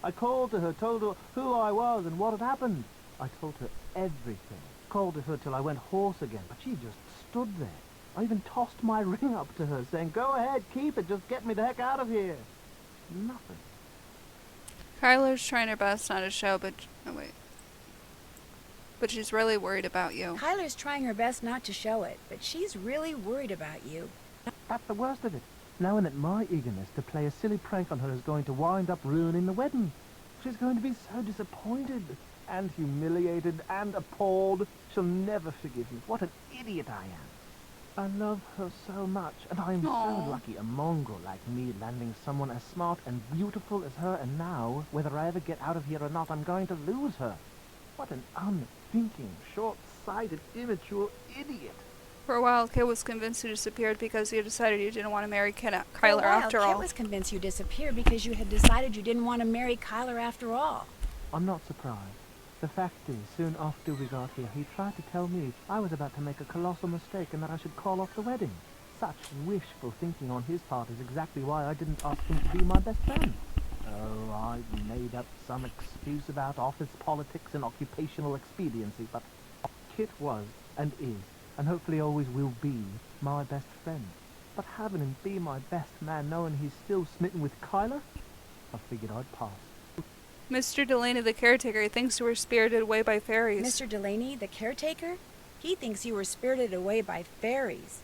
I called to her, told her who I was and what had happened. I told her everything, called to her till I went hoarse again, but she just stood there. I even tossed my ring up to her, saying, "Go ahead, keep it, just get me the heck out of here." Nothing. Kyler's trying her best not to show, but... Oh, wait. But she's really worried about you. Kyler's trying her best not to show it, but she's really worried about you. That's the worst of it, knowing that my eagerness to play a silly prank on her is going to wind up ruining the wedding. She's going to be so disappointed, and humiliated, and appalled. She'll never forgive me. What an idiot I am. I love her so much, and I am Aw. so lucky a mongrel like me landing someone as smart and beautiful as her, and now, whether I ever get out of here or not, I'm going to lose her. What an unthinking, short-sighted, immature idiot. For a while, Kit was convinced you disappeared because you decided you didn't want to marry Kyler For a while, after all. Kit was convinced you disappeared because you had decided you didn't want to marry Kyler after all. I'm not surprised. The fact is, soon after we got here, he tried to tell me I was about to make a colossal mistake and that I should call off the wedding. Such wishful thinking on his part is exactly why I didn't ask him to be my best man. Oh, I made up some excuse about office politics and occupational expediency, but Kit was, and is, and hopefully always will be, my best friend. but having him be my best man knowing he's still smitten with Kyla, I figured I'd pass. Mr. Delaney, the caretaker, thinks you were spirited away by fairies. Mr. Delaney, the caretaker? He thinks you were spirited away by fairies.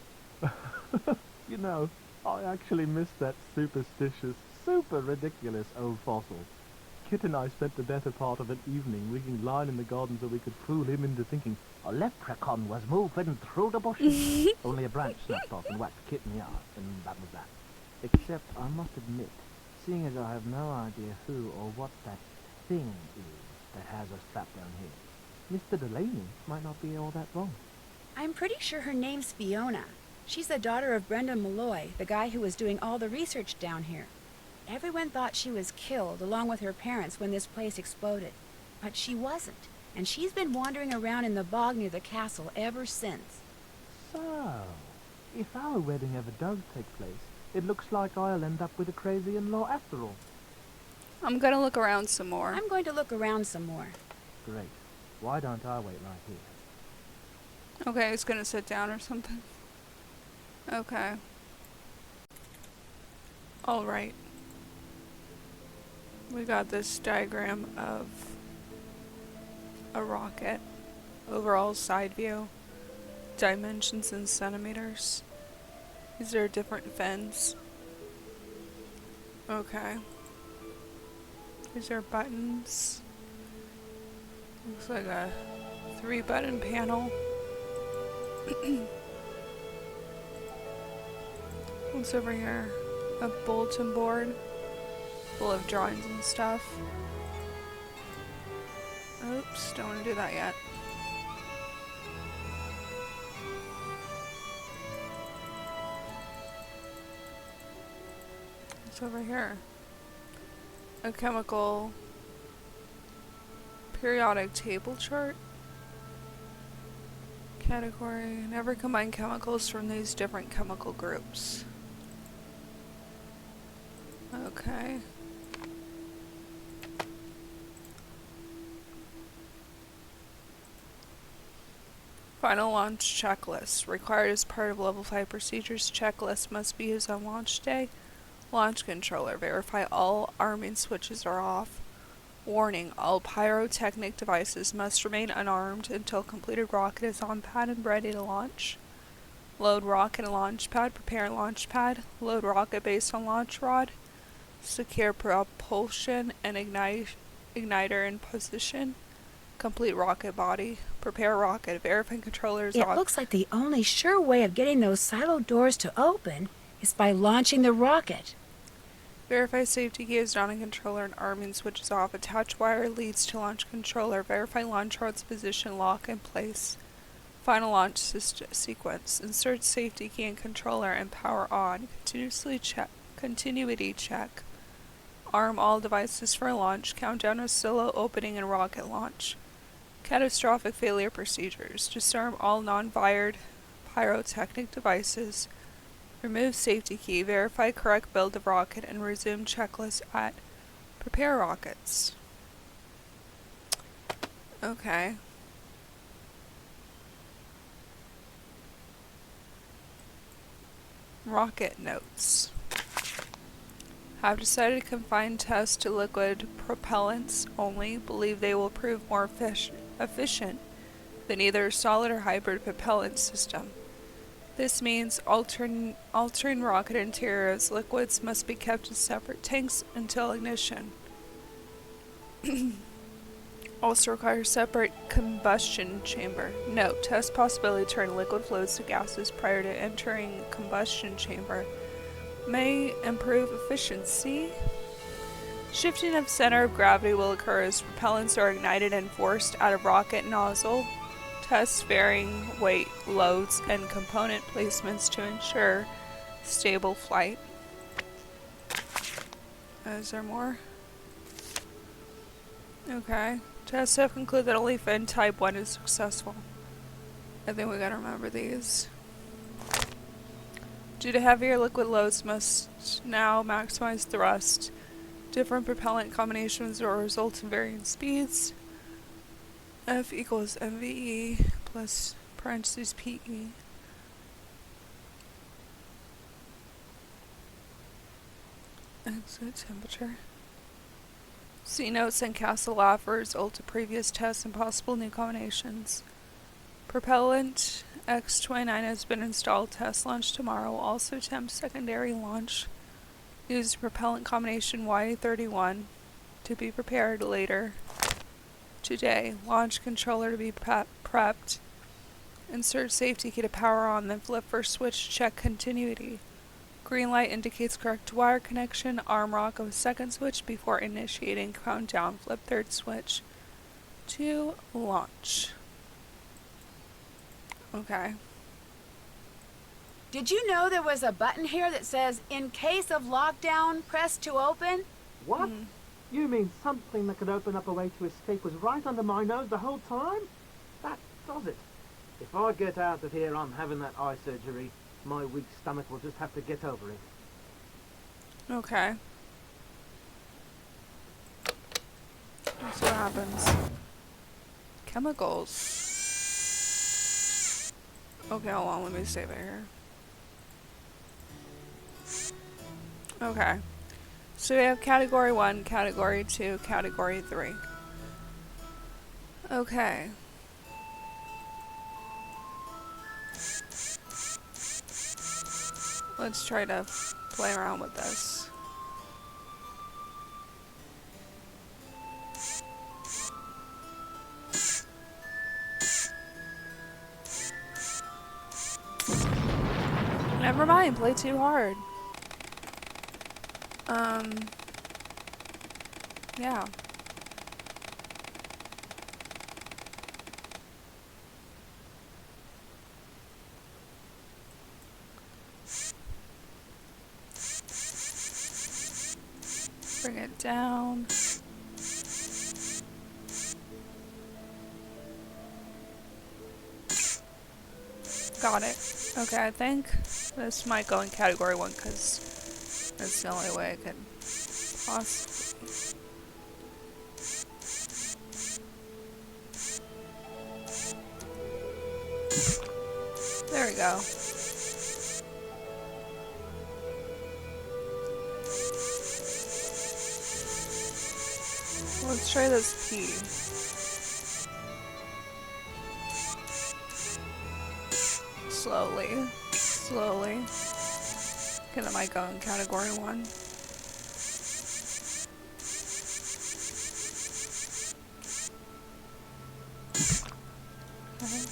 You know, I actually miss that superstitious, super ridiculous old fossil. Kit and I spent the better part of an evening rigging line in the garden so we could fool him into thinking a leprechaun was moving through the bushes. Only a branch snapped off and whacked Kit in the arse, and that was that. Except, I must admit, seeing as I have no idea who or what that thing is that has us trapped down here, Mr. Delaney might not be all that wrong. I'm pretty sure her name's Fiona. She's the daughter of Brendan Malloy, the guy who was doing all the research down here. Everyone thought she was killed along with her parents when this place exploded. But she wasn't, and she's been wandering around in the bog near the castle ever since. So, if our wedding ever does take place, it looks like I'll end up with a crazy in-law after all. I'm gonna look around some more. I'm going to look around some more. Great. Why don't I wait right here? Okay, it's gonna sit down or something. Okay. Alright. We got this diagram of a rocket. Overall side view. Dimensions in centimeters. These are different fins. Okay. These are buttons. Looks like a 3-button panel. What's over here? A bulletin board full of drawings and stuff. Oops, don't want to do that yet. What's over here? A chemical periodic table chart. Category: never combine chemicals from these different chemical groups. Okay. Final launch checklist. Required as part of level 5 procedures. Checklist must be used on launch day. Launch controller. Verify all arming switches are off. Warning, all pyrotechnic devices must remain unarmed until completed rocket is on pad and ready to launch. Load rocket and launch pad. Prepare launch pad. Load rocket based on launch rod. Secure propulsion and igniter in position. Complete rocket body. Prepare rocket. Verify controllers It on. looks like the only sure way of getting those silo doors to open is by launching the rocket. Verify safety key is not in controller and arming switches off. Attach wire leads to launch controller. Verify launch rod's position, lock in place. Final launch sequence. Insert safety key in controller and power on. Continuity check. Arm all devices for launch. Countdown of silo opening and rocket launch. Catastrophic failure procedures. Disarm all non-fired pyrotechnic devices. Remove safety key. Verify correct build of rocket and resume checklist at prepare rockets. Okay. Rocket notes. Have decided to confine tests to liquid propellants only. Believe they will prove more efficient than either solid or hybrid propellant system. This means altering rocket interiors. Liquids must be kept in separate tanks until ignition. Also requires separate combustion chamber. Note, test possibility to turn liquid fluids to gases prior to entering combustion chamber. May improve efficiency. Shifting of center of gravity will occur as propellants are ignited and forced out of rocket nozzle. Test varying weight, loads, and component placements to ensure stable flight. Is there more? Okay. Tests have concluded that only fin type 1 is successful. I think we gotta remember these. Due to heavier liquid loads, must now maximize thrust. Different propellant combinations will result in varying speeds. F equals MVE plus parentheses PE. Exit temperature. See notes and castle offers, result of previous tests and possible new combinations. Propellant X-29 has been installed. Test launch tomorrow. Also attempt secondary launch. Use propellant combination Y31 to be prepared later today. Launch controller to be prepped. Insert safety key to power on, then flip first switch to check continuity. Green light indicates correct wire connection. Arm rock of second switch before initiating countdown. Flip third switch to launch. Okay. Did you know there was a button here that says, in case of lockdown, press to open? What? You mean something that could open up a way to escape was right under my nose the whole time? That does it. If I get out of here, I'm having that eye surgery. My weak stomach will just have to get over it. Okay. Let's see what happens. Chemicals. Okay, hold on, let me save it here. Okay. So we have category 1, category 2, category 3. Okay. Let's try to play around with this. Never mind, play too hard. Yeah. Bring it down. Got it. Okay, I think this might go in category 1 because that's the only way I can possibly. There we go. Let's try this P. Slowly. Slowly. Okay, that might go in category 1. Okay.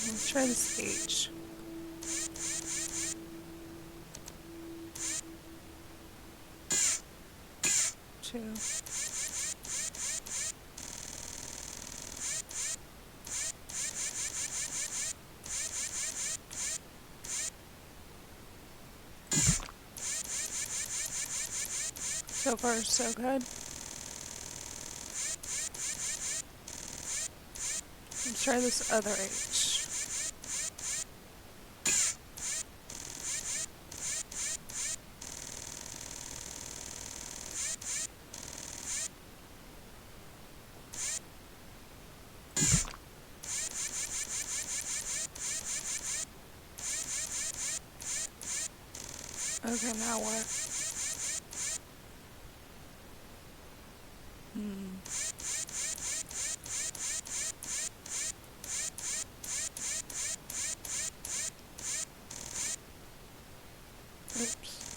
Let's try this H. Two. So far, so good. Let's try this other H. Okay, now what? Oops.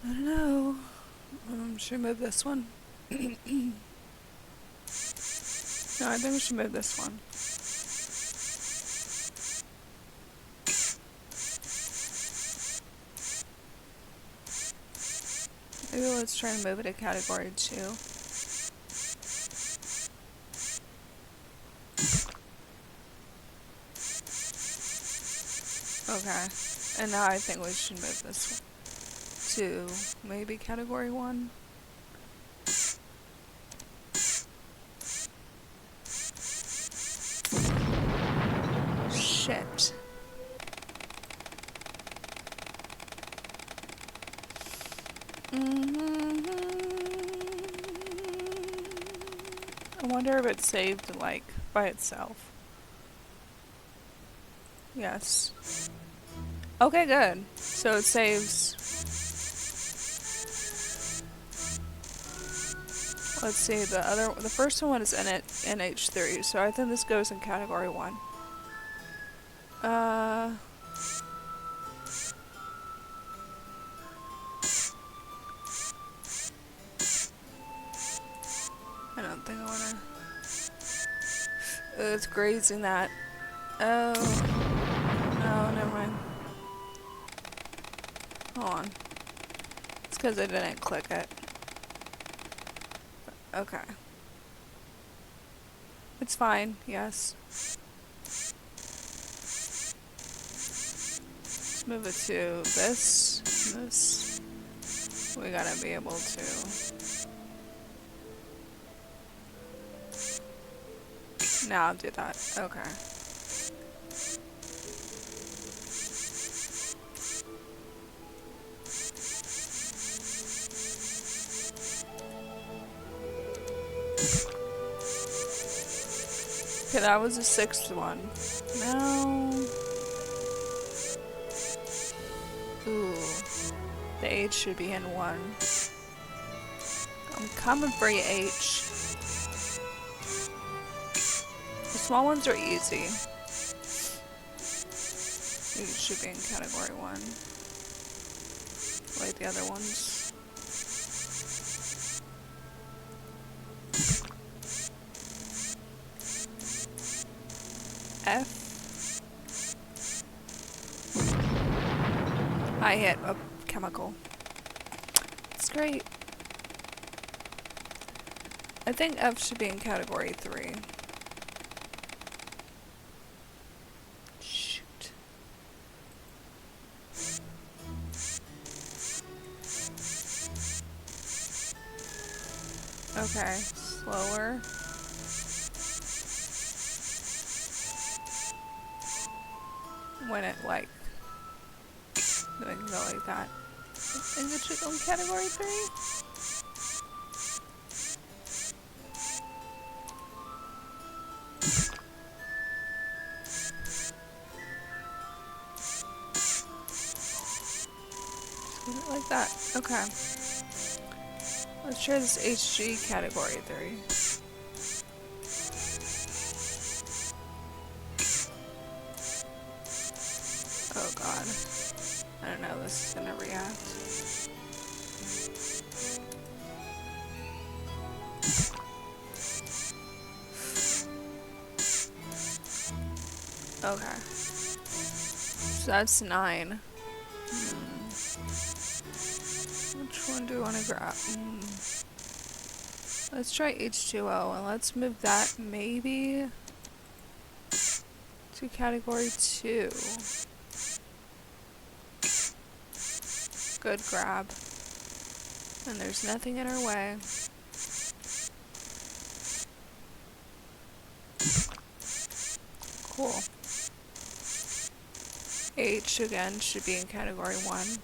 I don't know. Should we move this one? No, I think we should move this one. Maybe let's try and move it to category 2. Okay, and now I think we should move this one to maybe category 1. Shit. wonder if it's saved, like, by itself. Yes. Okay, good. So it saves. Let's see, the first one is NH3, so I think this goes in category 1. I don't think I wanna. It's grazing that. Oh. No, never mind. Hold on. It's because I didn't click it. Okay. It's fine, yes. Let's move it to this. We gotta be able to. Now I'll do that. Okay. Okay, that was the 6th one. Now. Ooh. The H should be in 1. I'm coming for you, H. The small ones are easy. H should be in category 1. Like the other ones. F. I hit a chemical. It's great. I think F should be in category 3. Shoot. Okay, slower. When it like then I can go like that. I think it should go in category 3. Just put it like that. Okay. Let's try this HG category 3. Oh god. I don't know, this is gonna react. Okay. So that's 9. Which one do I want to grab? Let's try H2O and let's move that maybe to category 2. Good grab. And there's nothing in our way. Cool. H again should be in category 1.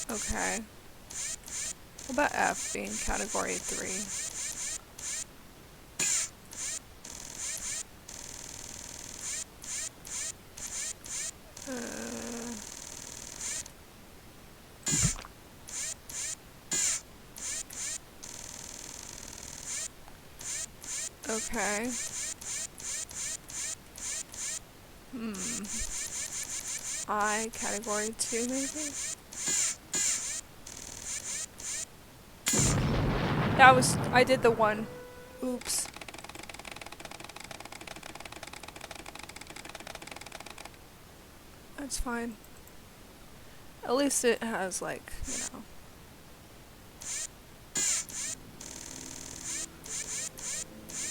Okay. What about F being category 3? Okay. I category 2 maybe? That was, I did the 1. Oops. That's fine. At least it has like, you know.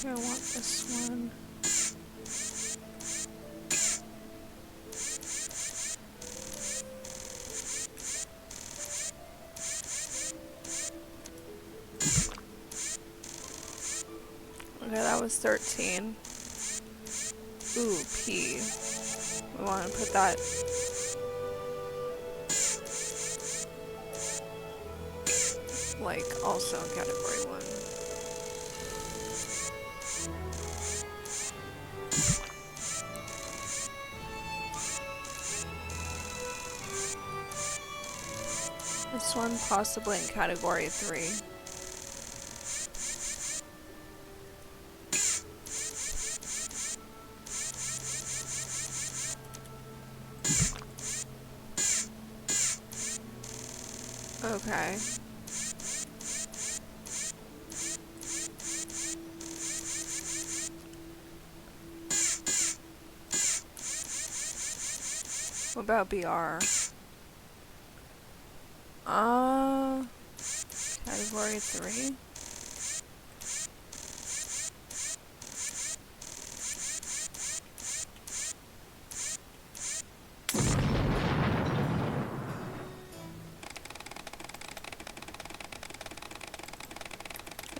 I want this one. Okay, that was 13. Ooh, P. We want to put that. Like, also in category 1. This one possibly in category 3. Okay. What about BR? Category 3?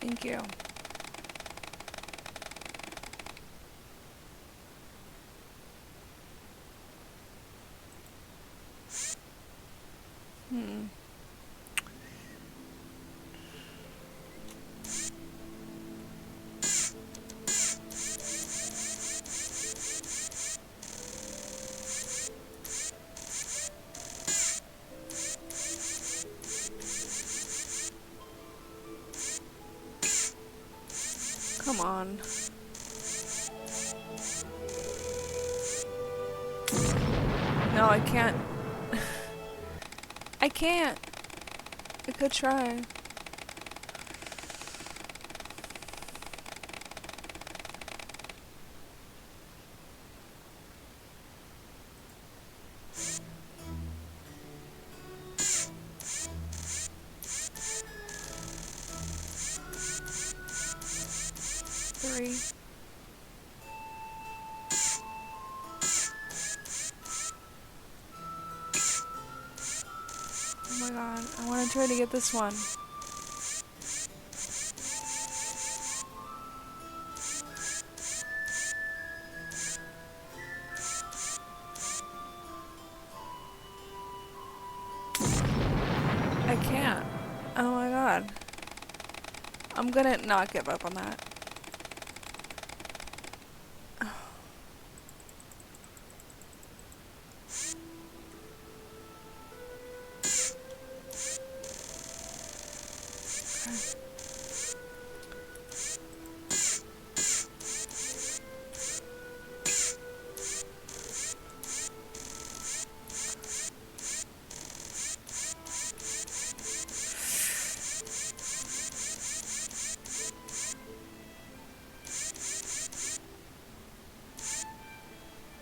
Thank you. Come on. No, I can't. I can't. I could try. Three. Oh my god, I want to try to get this one. I can't. Oh my god. I'm gonna not give up on that.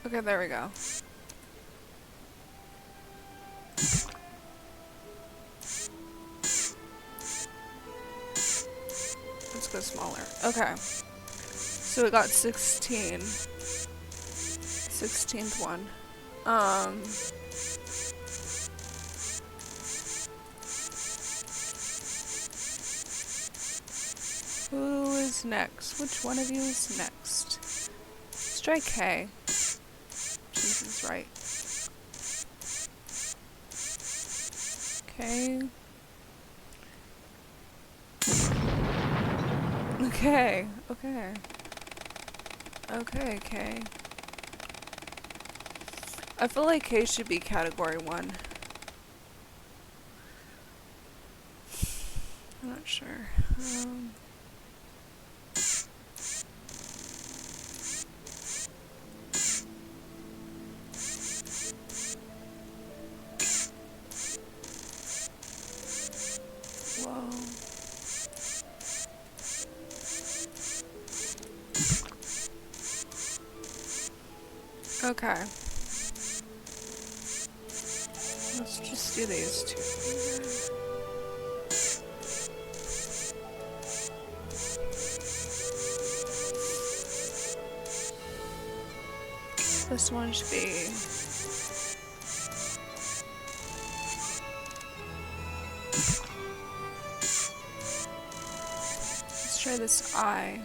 Okay, there we go. Let's go smaller. Okay. So we got 16. 16th one. Who is next? Which one of you is next? Let's try K. Jesus, right. Okay. Okay. Okay. Okay, K. I feel like K should be category 1. I'm not sure. Whoa. Okay. Let's just do these two. This one should be... Let's try this I.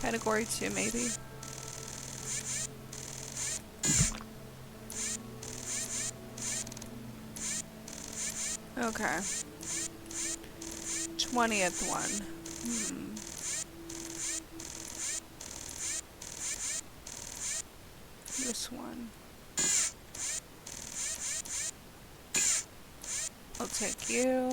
Category 2, maybe. Okay. 20th one. This one. I'll take you.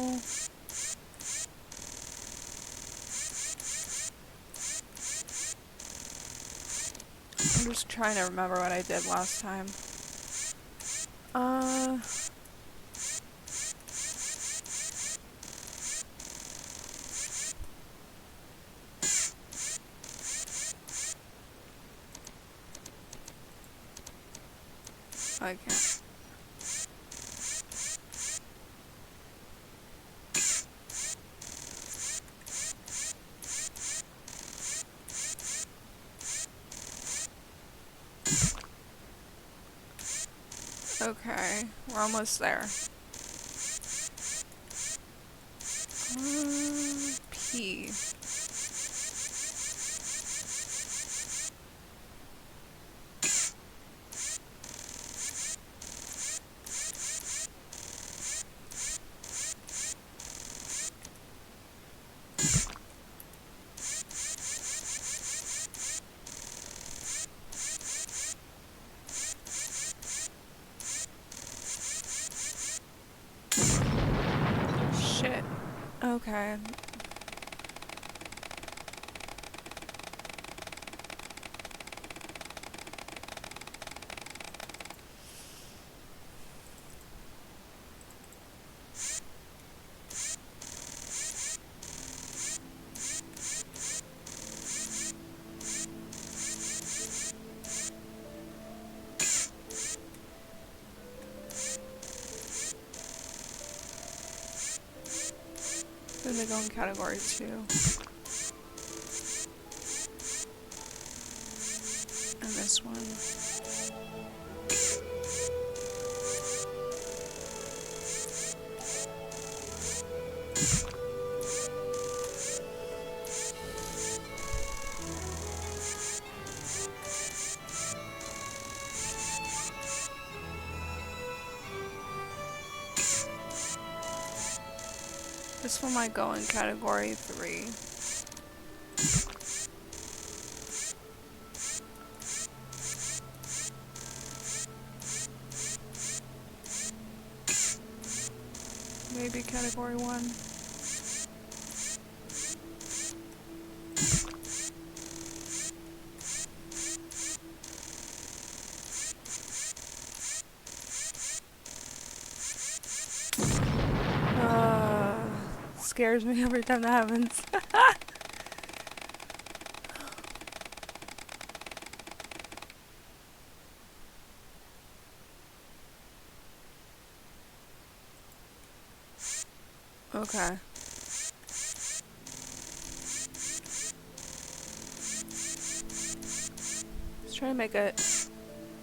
I'm just trying to remember what I did last time. I can't. Okay, we're almost there. P. Shit. Okay. Then they go in category 2. And this one. This one might go in category 3. Maybe category 1. Scares me every time that happens. Okay. Let's try to make it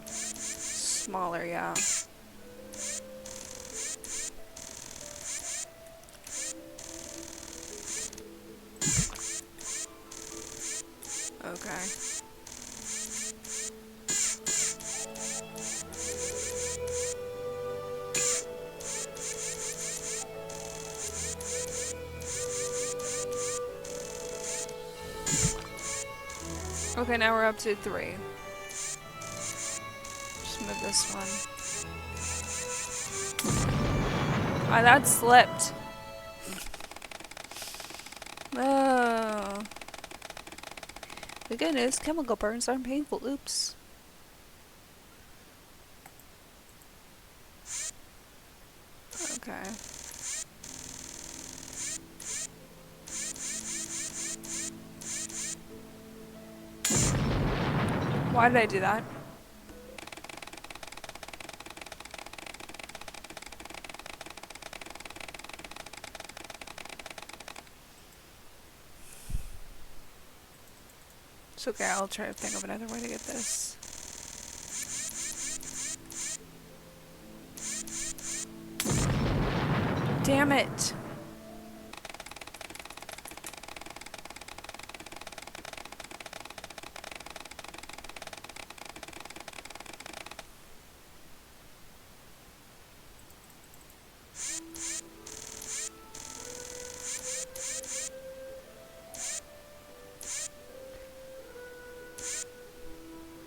smaller, yeah. Okay. Okay, now we're up to 3. Just move this one. Ah, that slipped. Oh. The good news, chemical burns aren't painful. Oops. Okay. Why did I do that? It's okay, I'll try to think of another way to get this. Damn it!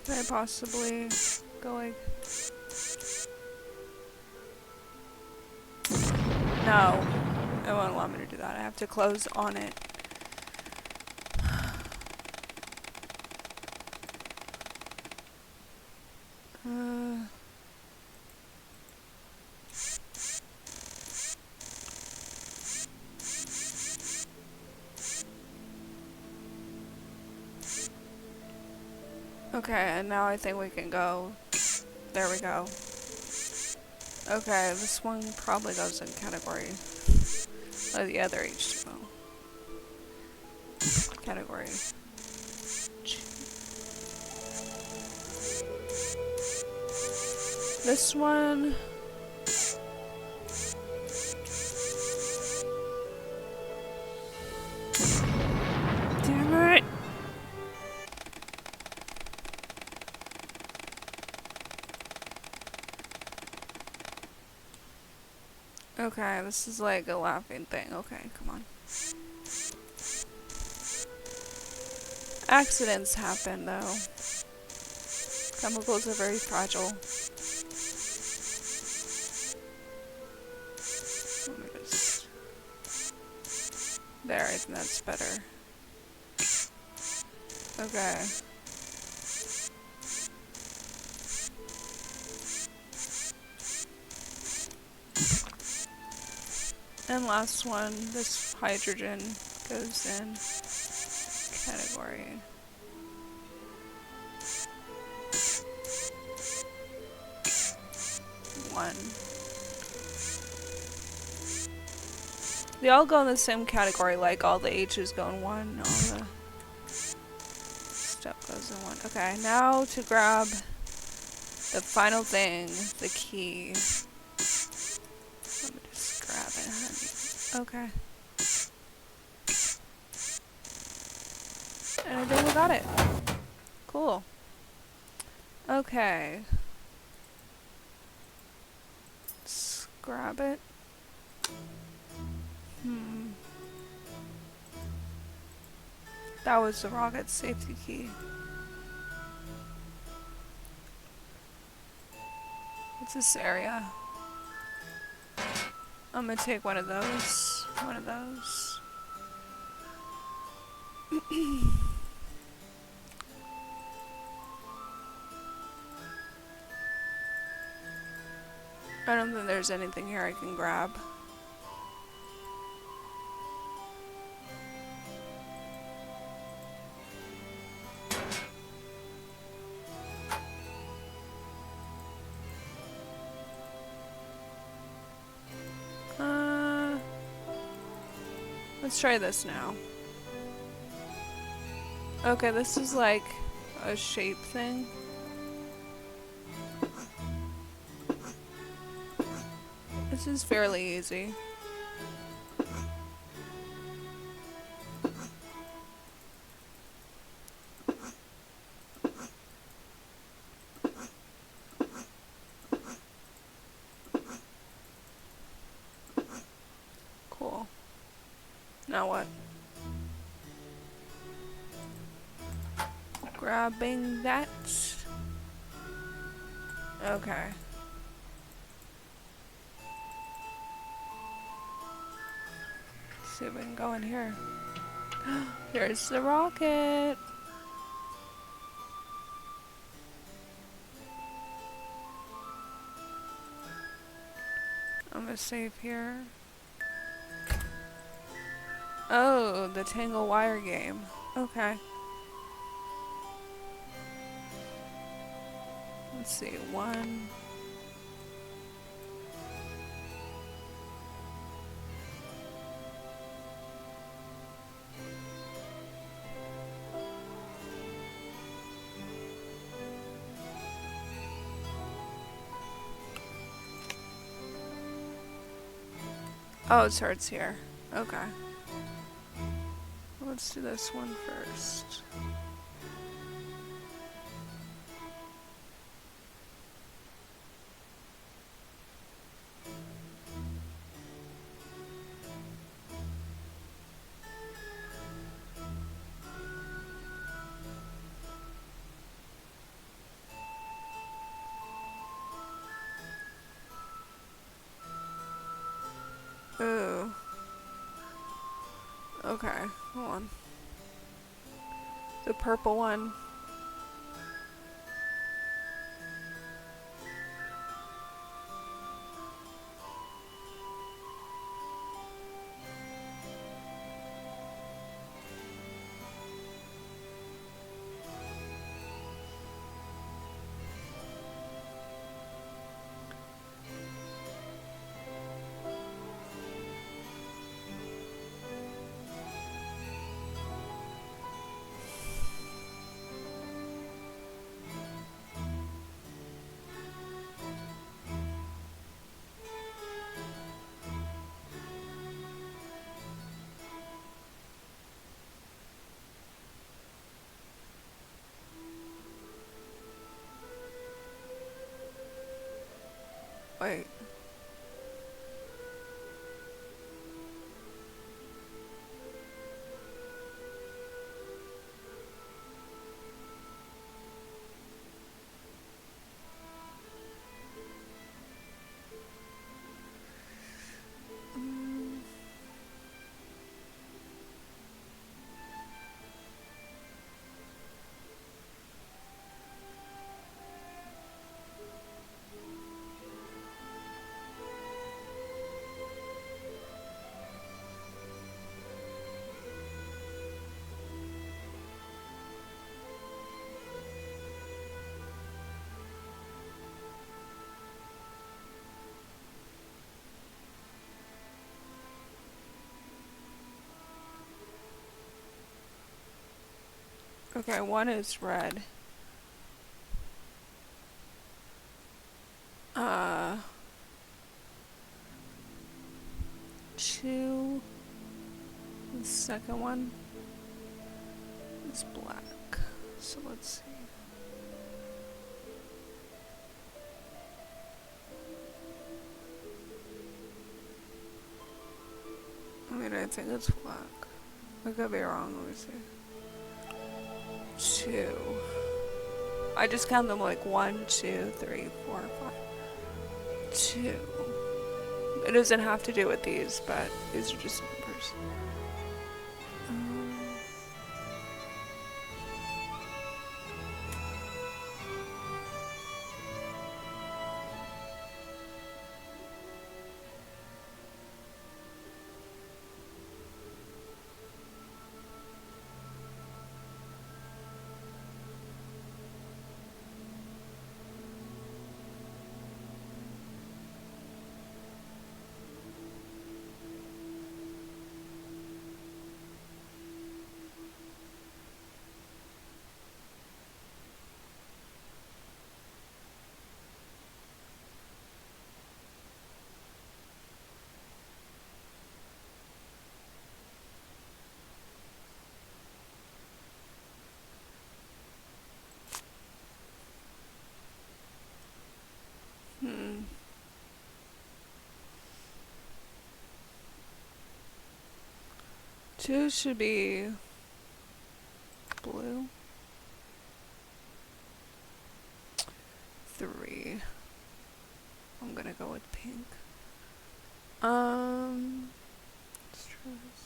Can I possibly go like... No. It won't allow me to do that. I have to close on it. Okay, and now I think we can go. There we go. Okay, this one probably goes in category. Oh, the other H2O. Category. This one. Damn it! Okay, this is like a laughing thing. Okay, come on. Accidents happen though. Chemicals are very fragile. Let me just... There, I think that's better. Okay. And last one, this hydrogen goes in category. One. They all go in the same category, like all the H's go in one, all the stuff goes in one. Okay, now to grab the final thing, the key. Let me just grab it, honey. Okay. And I think we got it. Cool. Okay. Let's grab it. That was the rocket safety key. What's this area? I'm gonna take one of those. One of those. I don't think there's anything here I can grab. Let's try this now. Okay, this is like a shape thing. This is fairly easy. Cool. Now what? Grabbing that. Okay. See if we can go in here. Here's the rocket. I'm gonna save here. Oh, the tangle wire game. Okay. Let's see, one. Oh, it starts here. Okay. Let's do this one first. Ooh. Okay, hold on. The purple one. Wait. Okay, one is red. Two. The second one is black. So let's see. I mean, I think it's black. I could be wrong. Let me see. Two. I just count them like 1, 2, 3, 4, 5. 2. It doesn't have to do with these, but these are just numbers. Two should be blue. 3. I'm gonna go with pink. Let's try this.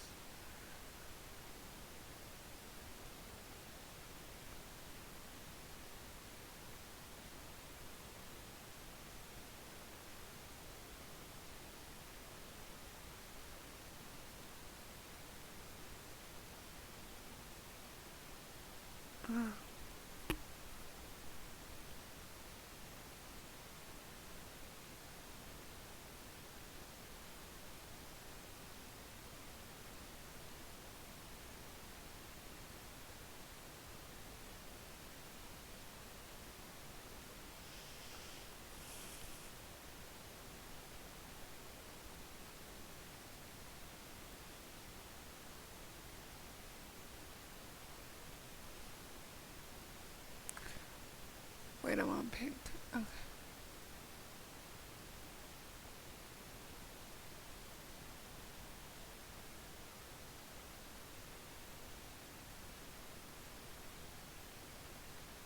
Wait, I'm on pink. Okay.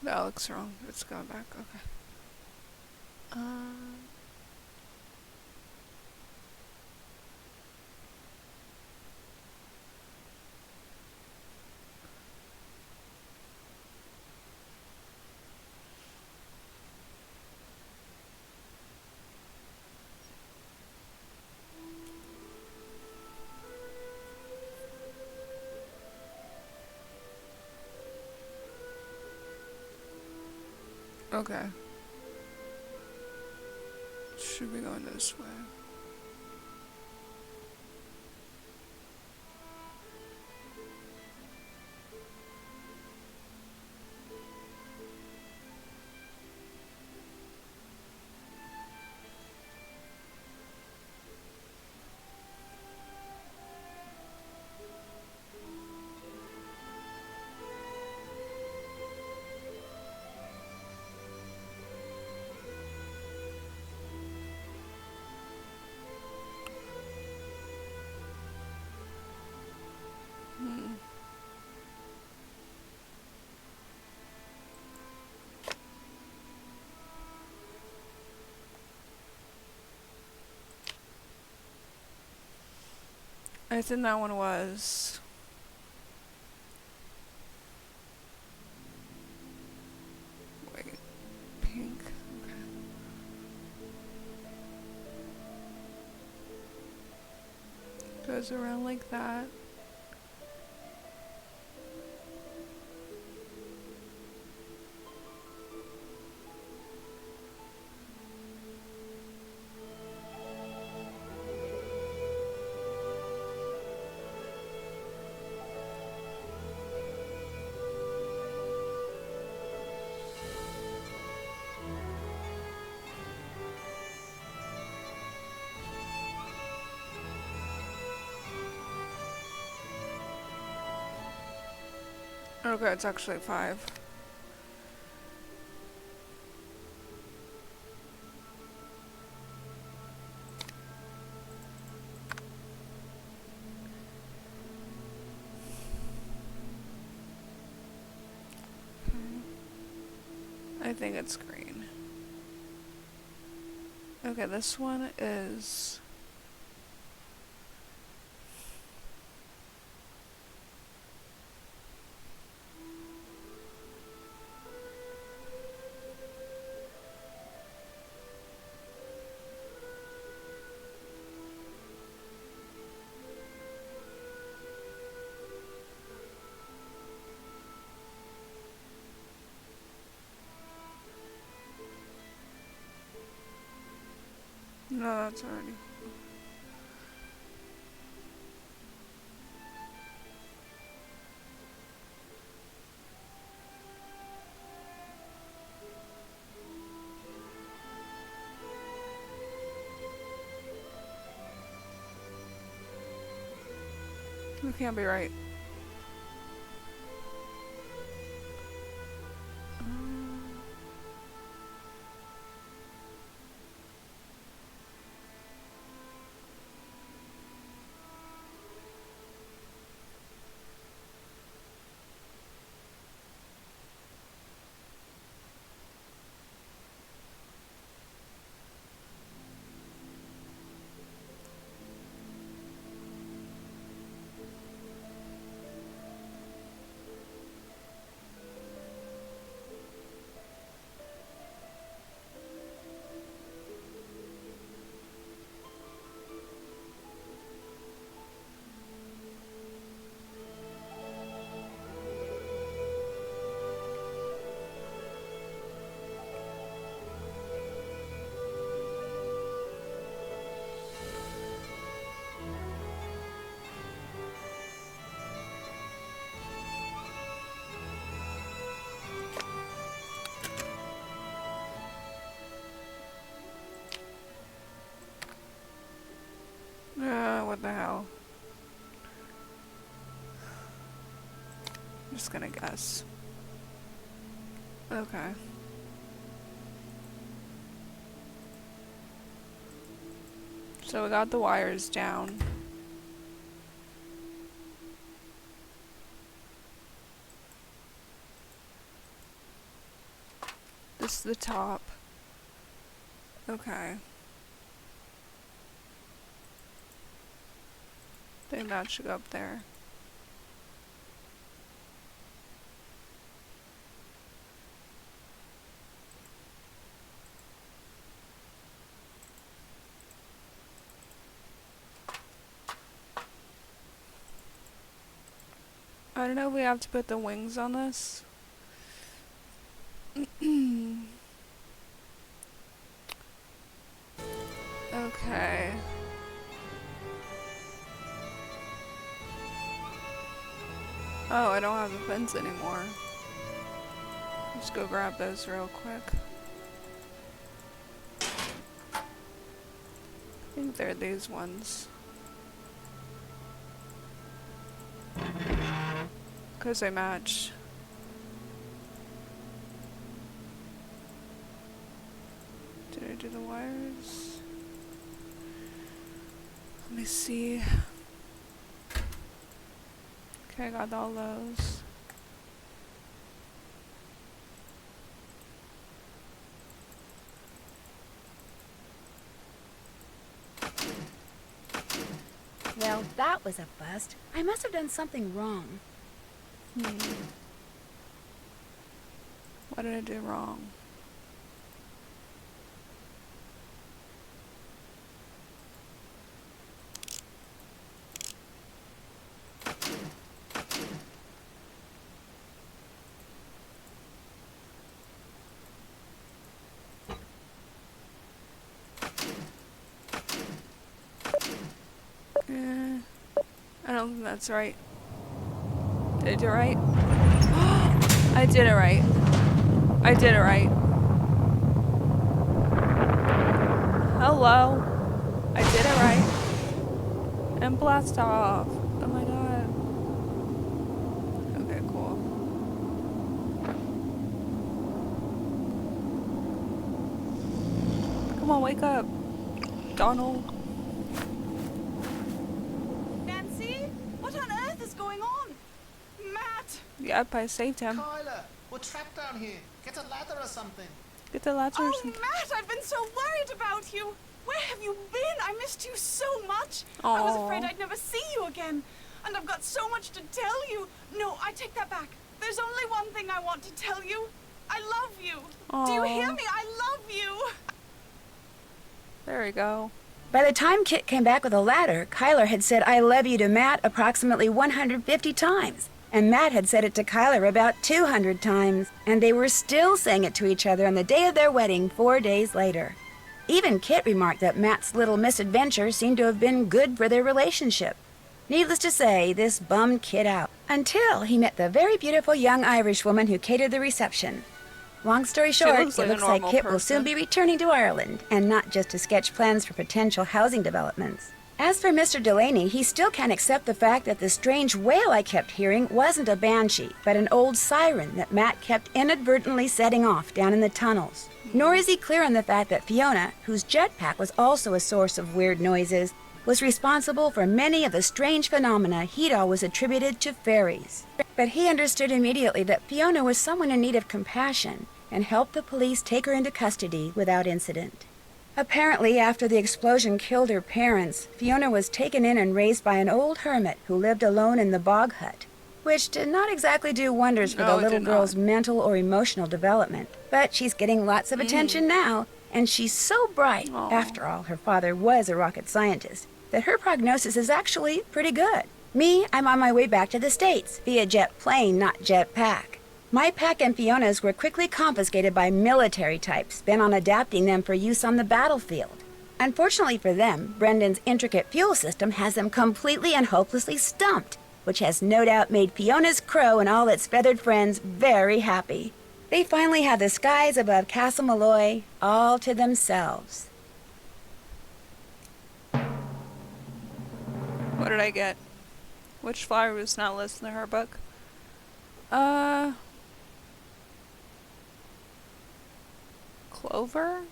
That looks wrong. It's going back. Okay. Okay. Should be going this way. I think that one was... Wait. Pink. Okay. Goes around like that. Okay, it's actually 5. I think it's green. Okay, this one is... No, that's already... You can't be right. What the hell? I'm just gonna guess. Okay. So we got the wires down. This is the top. Okay. I think that should go up there. I don't know if we have to put the wings on this. Okay. Oh, I don't have the pins anymore. Let's go grab those real quick. I think they're these ones. Because they match. Did I do the wires? Let me see. Okay, I got all those. Well, that was a bust. I must have done something wrong. What did I do wrong? I don't think that's right. Did I do it right? I did it right. I did it right. Hello. I did it right. And blast off. Oh my god. Okay, cool. Come on, wake up. Donald. Yep, I saved him. Kyla, we're trapped down here. Get a ladder or something. Get the ladder or something. Matt, I've been so worried about you. Where have you been? I missed you so much. I was afraid I'd never see you again. And I've got so much to tell you. No, I take that back. There's only one thing I want to tell you. I love you. Do you hear me? I love you. There we go. By the time Kit came back with a ladder, Kyler had said I love you to Matt approximately 150 times. And Matt had said it to Kyler about 200 times. And they were still saying it to each other on the day of their wedding 4 days later. Even Kit remarked that Matt's little misadventure seemed to have been good for their relationship. Needless to say, this bummed Kit out. Until he met the very beautiful young Irish woman who catered the reception. Long story short, it looks like Kit will soon be returning to Ireland, and not just to sketch plans for potential housing developments. As for Mr. Delaney, he still can't accept the fact that the strange wail I kept hearing wasn't a banshee, but an old siren that Matt kept inadvertently setting off down in the tunnels. Nor is he clear on the fact that Fiona, whose jetpack was also a source of weird noises, was responsible for many of the strange phenomena he'd always attributed to fairies. But he understood immediately that Fiona was someone in need of compassion, and helped the police take her into custody without incident. Apparently, after the explosion killed her parents, Fiona was taken in and raised by an old hermit who lived alone in the bog hut, which did not exactly do wonders for the little girl's mental or emotional development. But she's getting lots of attention now, and she's so bright, after all, her father was a rocket scientist, that her prognosis is actually pretty good. Me, I'm on my way back to the States, via jet plane, not jetpack. My pack and Fiona's were quickly confiscated by military types bent on adapting them for use on the battlefield. Unfortunately for them, Brendan's intricate fuel system has them completely and hopelessly stumped, which has no doubt made Fiona's crow and all its feathered friends very happy. They finally have the skies above Castle Malloy all to themselves. What did I get? Which flower was not listed in her book? Clover?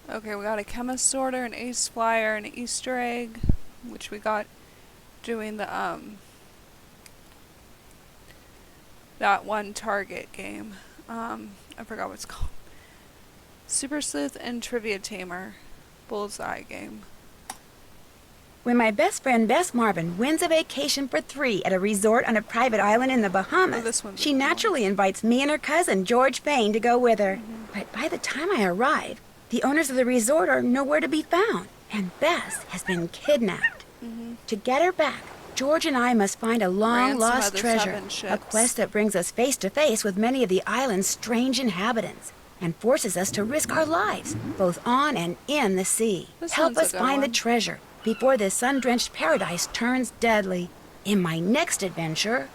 Okay, we got a chemist sorter, an ace flyer, and an Easter egg, which we got doing the, that one Target game. I forgot what it's called. Super Sleuth and Trivia Tamer. Bullseye game. When my best friend Bess Marvin wins a vacation for 3 at a resort on a private island in the Bahamas, she naturally invites me and her cousin George Payne to go with her. But by the time I arrive, the owners of the resort are nowhere to be found, and Bess has been kidnapped. To get her back, George and I must find a Ransom long-lost of the treasure, Seven a Ships. quest that brings us face to face with many of the island's strange inhabitants, and forces us to risk our lives, both on and in the sea. This Help one's a us good find the one. treasure before this sun-drenched paradise turns deadly. In my next adventure,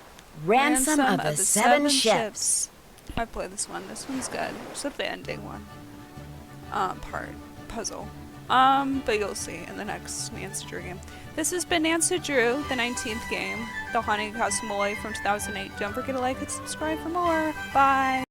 Ransom of the Seven Ships. I've played this one. This one's good. Except the ending one. Puzzle. But you'll see in the next Nancy Drew game. This has been Nancy Drew, the 19th game, The Haunting of Castle Malloy from 2008. Don't forget to like and subscribe for more. Bye!